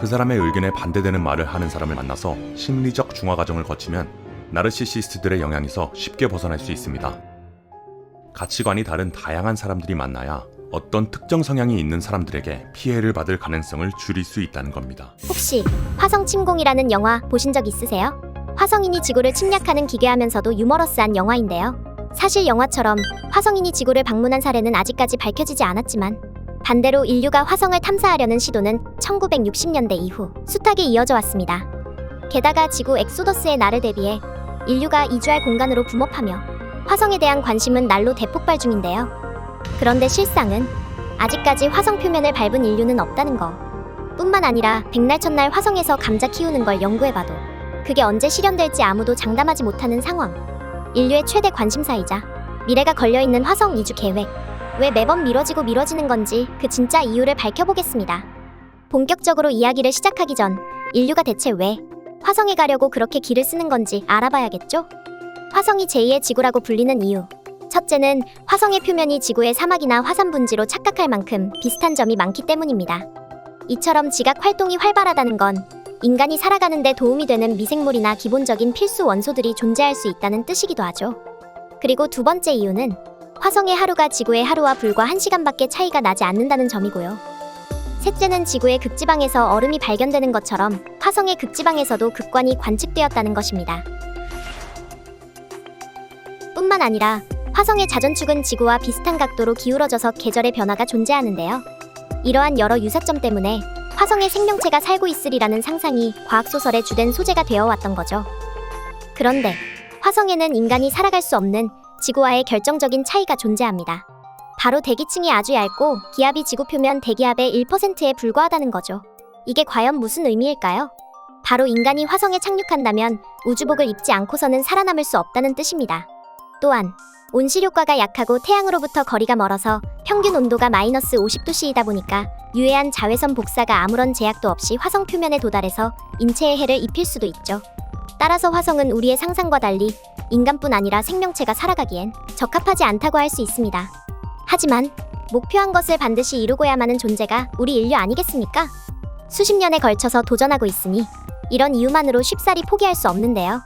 그 사람의 의견에 반대되는 말을 하는 사람을 만나서 심리적 중화 과정을 거치면 나르시시스트들의 영향에서 쉽게 벗어날 수 있습니다. 가치관이 다른 다양한 사람들이 만나야 어떤 특정 성향이 있는 사람들에게 피해를 받을 가능성을 줄일 수 있다는 겁니다. 혹시 화성 침공이라는 영화 보신 적 있으세요? 화성인이 지구를 침략하는 기괴하면서도 유머러스한 영화인데요. 사실 영화처럼 화성인이 지구를 방문한 사례는 아직까지 밝혀지지 않았지만 반대로 인류가 화성을 탐사하려는 시도는 1960년대 이후 숱하게 이어져 왔습니다. 게다가 지구 엑소더스의 날을 대비해 인류가 이주할 공간으로 붐업하며 화성에 대한 관심은 날로 대폭발 중인데요. 그런데 실상은 아직까지 화성 표면을 밟은 인류는 없다는 거. 뿐만 아니라 백날 첫날 화성에서 감자 키우는 걸 연구해봐도 그게 언제 실현될지 아무도 장담하지 못하는 상황. 인류의 최대 관심사이자 미래가 걸려있는 화성 이주 계획. 왜 매번 미뤄지는 건지 그 진짜 이유를 밝혀보겠습니다. 본격적으로 이야기를 시작하기 전 인류가 대체 왜 화성에 가려고 그렇게 길을 쓰는 건지 알아봐야겠죠? 화성이 제2의 지구라고 불리는 이유. 첫째는 화성의 표면이 지구의 사막이나 화산 분지로 착각할 만큼 비슷한 점이 많기 때문입니다. 이처럼 지각 활동이 활발하다는 건 인간이 살아가는 데 도움이 되는 미생물이나 기본적인 필수 원소들이 존재할 수 있다는 뜻이기도 하죠. 그리고 두 번째 이유는 화성의 하루가 지구의 하루와 불과 1시간밖에 차이가 나지 않는다는 점이고요. 셋째는 지구의 극지방에서 얼음이 발견되는 것처럼 화성의 극지방에서도 극관이 관측되었다는 것입니다. 뿐만 아니라 화성의 자전축은 지구와 비슷한 각도로 기울어져서 계절의 변화가 존재하는데요. 이러한 여러 유사점 때문에 화성에 생명체가 살고 있으리라는 상상이 과학소설의 주된 소재가 되어 왔던 거죠. 그런데 화성에는 인간이 살아갈 수 없는 지구와의 결정적인 차이가 존재합니다. 바로 대기층이 아주 얇고 기압이 지구 표면 대기압의 1%에 불과하다는 거죠. 이게 과연 무슨 의미일까요? 바로 인간이 화성에 착륙한다면 우주복을 입지 않고서는 살아남을 수 없다는 뜻입니다. 또한 온실효과가 약하고 태양으로부터 거리가 멀어서 평균 온도가 마이너스 50도씨이다 보니까 유해한 자외선 복사가 아무런 제약도 없이 화성 표면에 도달해서 인체에 해를 입힐 수도 있죠. 따라서 화성은 우리의 상상과 달리 인간뿐 아니라 생명체가 살아가기엔 적합하지 않다고 할 수 있습니다. 하지만 목표한 것을 반드시 이루고야만 하는 존재가 우리 인류 아니겠습니까? 수십 년에 걸쳐서 도전하고 있으니 이런 이유만으로 쉽사리 포기할 수 없는데요.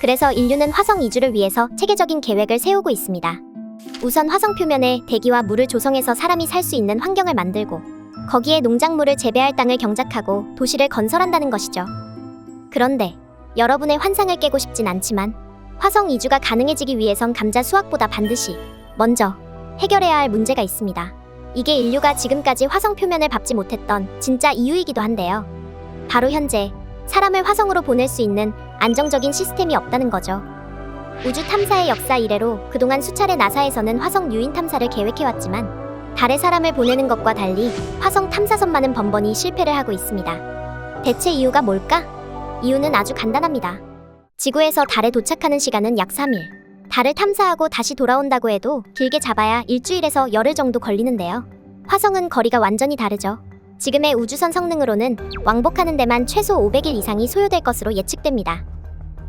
그래서 인류는 화성 이주를 위해서 체계적인 계획을 세우고 있습니다. 우선 화성 표면에 대기와 물을 조성해서 사람이 살 수 있는 환경을 만들고 거기에 농작물을 재배할 땅을 경작하고 도시를 건설한다는 것이죠. 그런데 여러분의 환상을 깨고 싶진 않지만 화성 이주가 가능해지기 위해선 감자 수확보다 반드시 먼저 해결해야 할 문제가 있습니다. 이게 인류가 지금까지 화성 표면을 밟지 못했던 진짜 이유이기도 한데요. 바로 현재 사람을 화성으로 보낼 수 있는 안정적인 시스템이 없다는 거죠. 우주 탐사의 역사 이래로 그동안 수차례 나사에서는 화성 유인 탐사를 계획해왔지만 달에 사람을 보내는 것과 달리 화성 탐사선만은 번번이 실패를 하고 있습니다. 대체 이유가 뭘까? 이유는 아주 간단합니다. 지구에서 달에 도착하는 시간은 약 3일. 달을 탐사하고 다시 돌아온다고 해도 길게 잡아야 일주일에서 열흘 정도 걸리는데요. 화성은 거리가 완전히 다르죠. 지금의 우주선 성능으로는 왕복하는 데만 최소 500일 이상이 소요될 것으로 예측됩니다.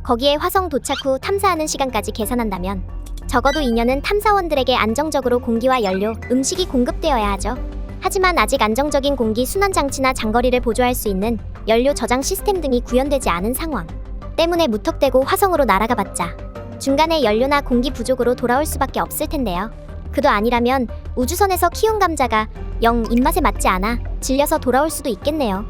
거기에 화성 도착 후 탐사하는 시간까지 계산한다면 적어도 2년은 탐사원들에게 안정적으로 공기와 연료, 음식이 공급되어야 하죠. 하지만 아직 안정적인 공기 순환 장치나 장거리를 보조할 수 있는 연료 저장 시스템 등이 구현되지 않은 상황 때문에 무턱대고 화성으로 날아가봤자 중간에 연료나 공기 부족으로 돌아올 수밖에 없을 텐데요. 그도 아니라면 우주선에서 키운 감자가 영 입맛에 맞지 않아 질려서 돌아올 수도 있겠네요.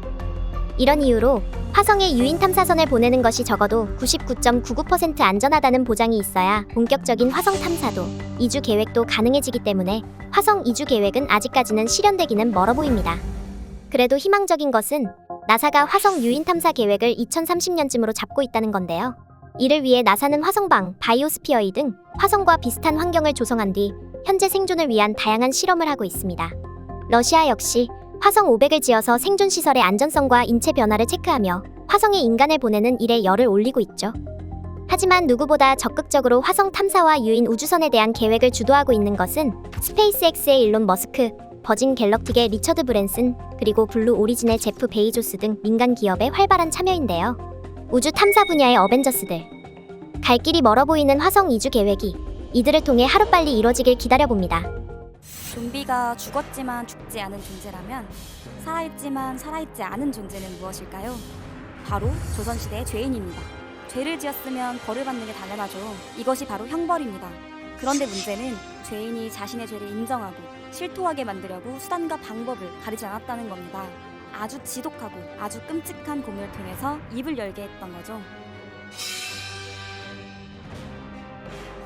이런 이유로 화성에 유인 탐사선을 보내는 것이 적어도 99.99% 안전하다는 보장이 있어야 본격적인 화성 탐사도 이주 계획도 가능해지기 때문에 화성 이주 계획은 아직까지는 실현되기는 멀어 보입니다. 그래도 희망적인 것은 나사가 화성 유인 탐사 계획을 2030년쯤으로 잡고 있다는 건데요. 이를 위해 나사는 화성방, 바이오스피어이 등 화성과 비슷한 환경을 조성한 뒤 현재 생존을 위한 다양한 실험을 하고 있습니다. 러시아 역시 화성 500을 지어서 생존 시설의 안전성과 인체 변화를 체크하며 화성에 인간을 보내는 일에 열을 올리고 있죠. 하지만 누구보다 적극적으로 화성 탐사와 유인 우주선에 대한 계획을 주도하고 있는 것은 스페이스X의 일론 머스크, 버진 갤럭틱의 리처드 브랜슨, 그리고 블루 오리진의 제프 베이조스 등 민간 기업의 활발한 참여인데요. 우주 탐사 분야의 어벤져스들. 갈 길이 멀어 보이는 화성 이주 계획이 이들을 통해 하루빨리 이뤄지길 기다려봅니다. 좀비가 죽었지만 죽지 않은 존재라면 살아있지만 살아있지 않은 존재는 무엇일까요? 바로 조선시대의 죄인입니다. 죄를 지었으면 벌을 받는 게 당연하죠. 이것이 바로 형벌입니다. 그런데 문제는 죄인이 자신의 죄를 인정하고 실토하게 만들려고 수단과 방법을 가리지 않았다는 겁니다. 아주 지독하고 아주 끔찍한 고문을 통해서 입을 열게 했던 거죠.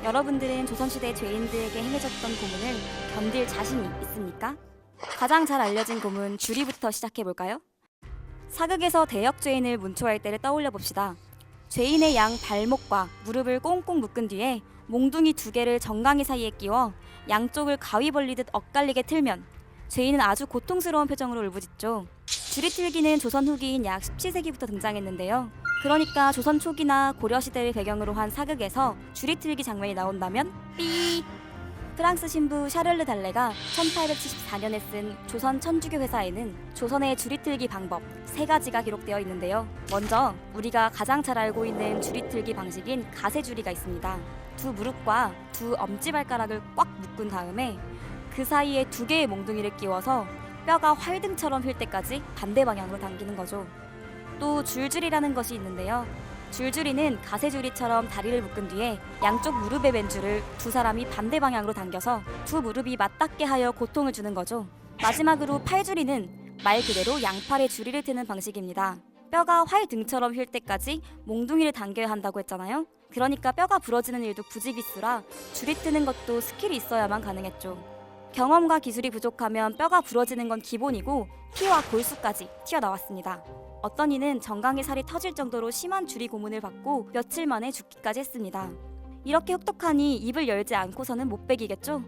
여러분들은 조선시대 죄인들에게 행해졌던 고문을 견딜 자신이 있습니까? 가장 잘 알려진 고문 주리부터 시작해볼까요? 사극에서 대역죄인을 문초할 때를 떠올려 봅시다. 죄인의 양 발목과 무릎을 꽁꽁 묶은 뒤에 몽둥이 2개를 정강이 사이에 끼워 양쪽을 가위 벌리듯 엇갈리게 틀면 죄인은 아주 고통스러운 표정으로 울부짖죠. 주리틀기는 조선 후기인 약 17세기부터 등장했는데요. 그러니까 조선 초기나 고려시대를 배경으로 한 사극에서 주리틀기 장면이 나온다면 삐! 프랑스 신부 샤를르 달레가 1874년에 쓴 조선 천주교 회사에는 조선의 주리틀기 방법 3가지가 기록되어 있는데요. 먼저 우리가 가장 잘 알고 있는 주리틀기 방식인 가세주리가 있습니다. 2 무릎과 2 엄지발가락을 꽉 묶은 다음에 그 사이에 2개의 몽둥이를 끼워서 뼈가 활등처럼 휠 때까지 반대 방향으로 당기는 거죠. 또 줄줄이라는 것이 있는데요. 줄줄이는 가세줄이처럼 다리를 묶은 뒤에 양쪽 무릎의 맨줄을 2 사람이 반대 방향으로 당겨서 2 무릎이 맞닿게 하여 고통을 주는 거죠. 마지막으로 팔줄이는 말 그대로 양팔에 줄이를 트는 방식입니다. 뼈가 활등처럼 휠 때까지 몽둥이를 당겨야 한다고 했잖아요. 그러니까 뼈가 부러지는 일도 부지기수라 줄이 트는 것도 스킬이 있어야만 가능했죠. 경험과 기술이 부족하면 뼈가 부러지는 건 기본이고 피와 골수까지 튀어나왔습니다. 어떤 이는 정강이 살이 터질 정도로 심한 주리 고문을 받고 며칠 만에 죽기까지 했습니다. 이렇게 혹독하니 입을 열지 않고서는 못 베기겠죠?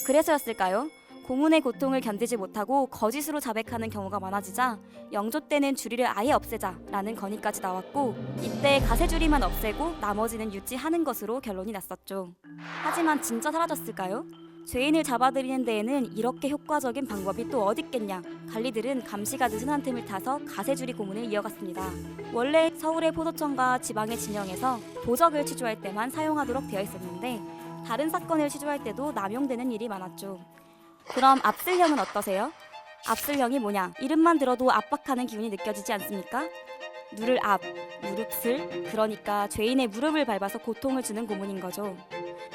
그래서였을까요? 고문의 고통을 견디지 못하고 거짓으로 자백하는 경우가 많아지자 영조 때는 주리를 아예 없애자라는 건의까지 나왔고 이때 가세주리만 없애고 나머지는 유지하는 것으로 결론이 났었죠. 하지만 진짜 사라졌을까요? 죄인을 잡아들이는 데에는 이렇게 효과적인 방법이 또 어딨겠냐. 관리들은 감시가 느슨한 틈을 타서 가세주리 고문을 이어갔습니다. 원래 서울의 포도청과 지방의 진영에서 도적을 취조할 때만 사용하도록 되어 있었는데 다른 사건을 취조할 때도 남용되는 일이 많았죠. 그럼 압슬형은 어떠세요? 압슬형이 뭐냐? 이름만 들어도 압박하는 기운이 느껴지지 않습니까? 누를 압, 무릎슬, 그러니까 죄인의 무릎을 밟아서 고통을 주는 고문인 거죠.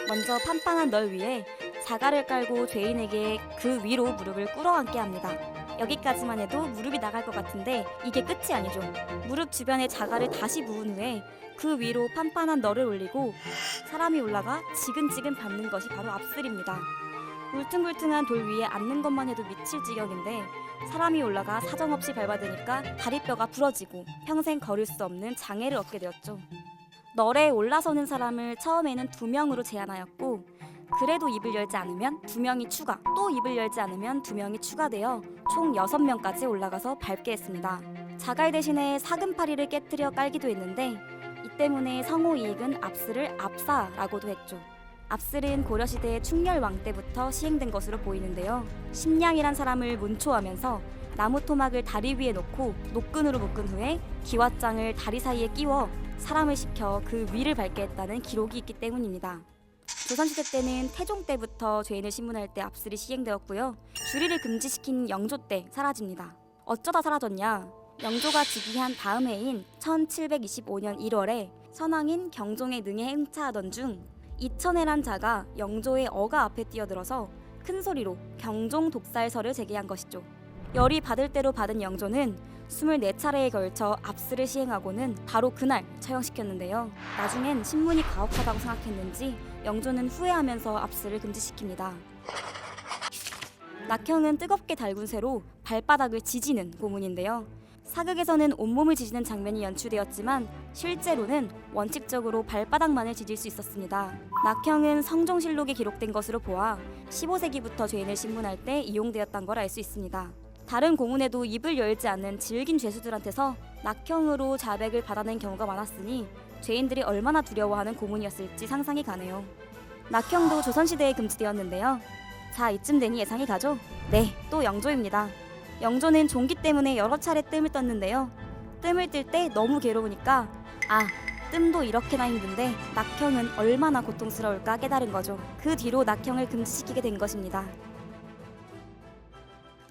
먼저 판판한 널 위에 자갈을 깔고 죄인에게 그 위로 무릎을 꿇어앉게 합니다. 여기까지만 해도 무릎이 나갈 것 같은데 이게 끝이 아니죠. 무릎 주변에 자갈을 다시 부은 후에 그 위로 판판한 널을 올리고 사람이 올라가 지근지근 밟는 것이 바로 압슬입니다. 울퉁불퉁한 돌 위에 앉는 것만 해도 미칠 지경인데 사람이 올라가 사정없이 밟아대니까 다리뼈가 부러지고 평생 걸을 수 없는 장애를 얻게 되었죠. 널에 올라서는 사람을 처음에는 2명으로 제한하였고 그래도 입을 열지 않으면 2명이 추가, 또 입을 열지 않으면 2명이 추가되어 총 6명까지 올라가서 밟게 했습니다. 자갈 대신에 사금파리를 깨뜨려 깔기도 했는데 이 때문에 성호 이익은 압슬을 압사라고도 했죠. 압슬은 고려시대 충렬왕 때부터 시행된 것으로 보이는데요. 심량이란 사람을 문초하면서 나무 토막을 다리 위에 놓고 노끈으로 묶은 후에 기왓장을 다리 사이에 끼워 사람을 시켜 그 위를 밟게 했다는 기록이 있기 때문입니다. 조선시대 때는 태종 때부터 죄인을 신문할 때 압슬이 시행되었고요. 주리를 금지시킨 영조 때 사라집니다. 어쩌다 사라졌냐? 영조가 즉위한 다음 해인 1725년 1월에 선왕인 경종의 능에 행차하던 중 이천해란 자가 영조의 어가 앞에 뛰어들어서 큰 소리로 경종 독살설을 제기한 것이죠. 열이 받을 대로 받은 영조는 24차례에 걸쳐 압슬을 시행하고는 바로 그날 처형시켰는데요. 나중엔 신문이 가혹하다고 생각했는지 영조는 후회하면서 압슬을 금지시킵니다. 낙형은 뜨겁게 달군 쇠로 발바닥을 지지는 고문인데요. 사극에서는 온몸을 지지는 장면이 연출되었지만 실제로는 원칙적으로 발바닥만을 지질 수 있었습니다. 낙형은 성종실록에 기록된 것으로 보아 15세기부터 죄인을 신문할 때 이용되었던 걸 알 수 있습니다. 다른 고문에도 입을 열지 않는 질긴 죄수들한테서 낙형으로 자백을 받아낸 경우가 많았으니 죄인들이 얼마나 두려워하는 고문이었을지 상상이 가네요. 낙형도 조선시대에 금지되었는데요. 자, 이쯤 되니 예상이 가죠? 네, 또 영조입니다. 영조는 종기 때문에 여러 차례 뜸을 떴는데요. 뜸을 뜰 때 너무 괴로우니까 뜸도 이렇게나 힘든데 낙형은 얼마나 고통스러울까 깨달은 거죠. 그 뒤로 낙형을 금지시키게 된 것입니다.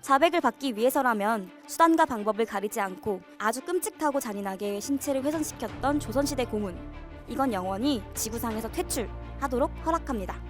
자백을 받기 위해서라면 수단과 방법을 가리지 않고 아주 끔찍하고 잔인하게 신체를 훼손시켰던 조선시대 고문. 이건 영원히 지구상에서 퇴출하도록 허락합니다.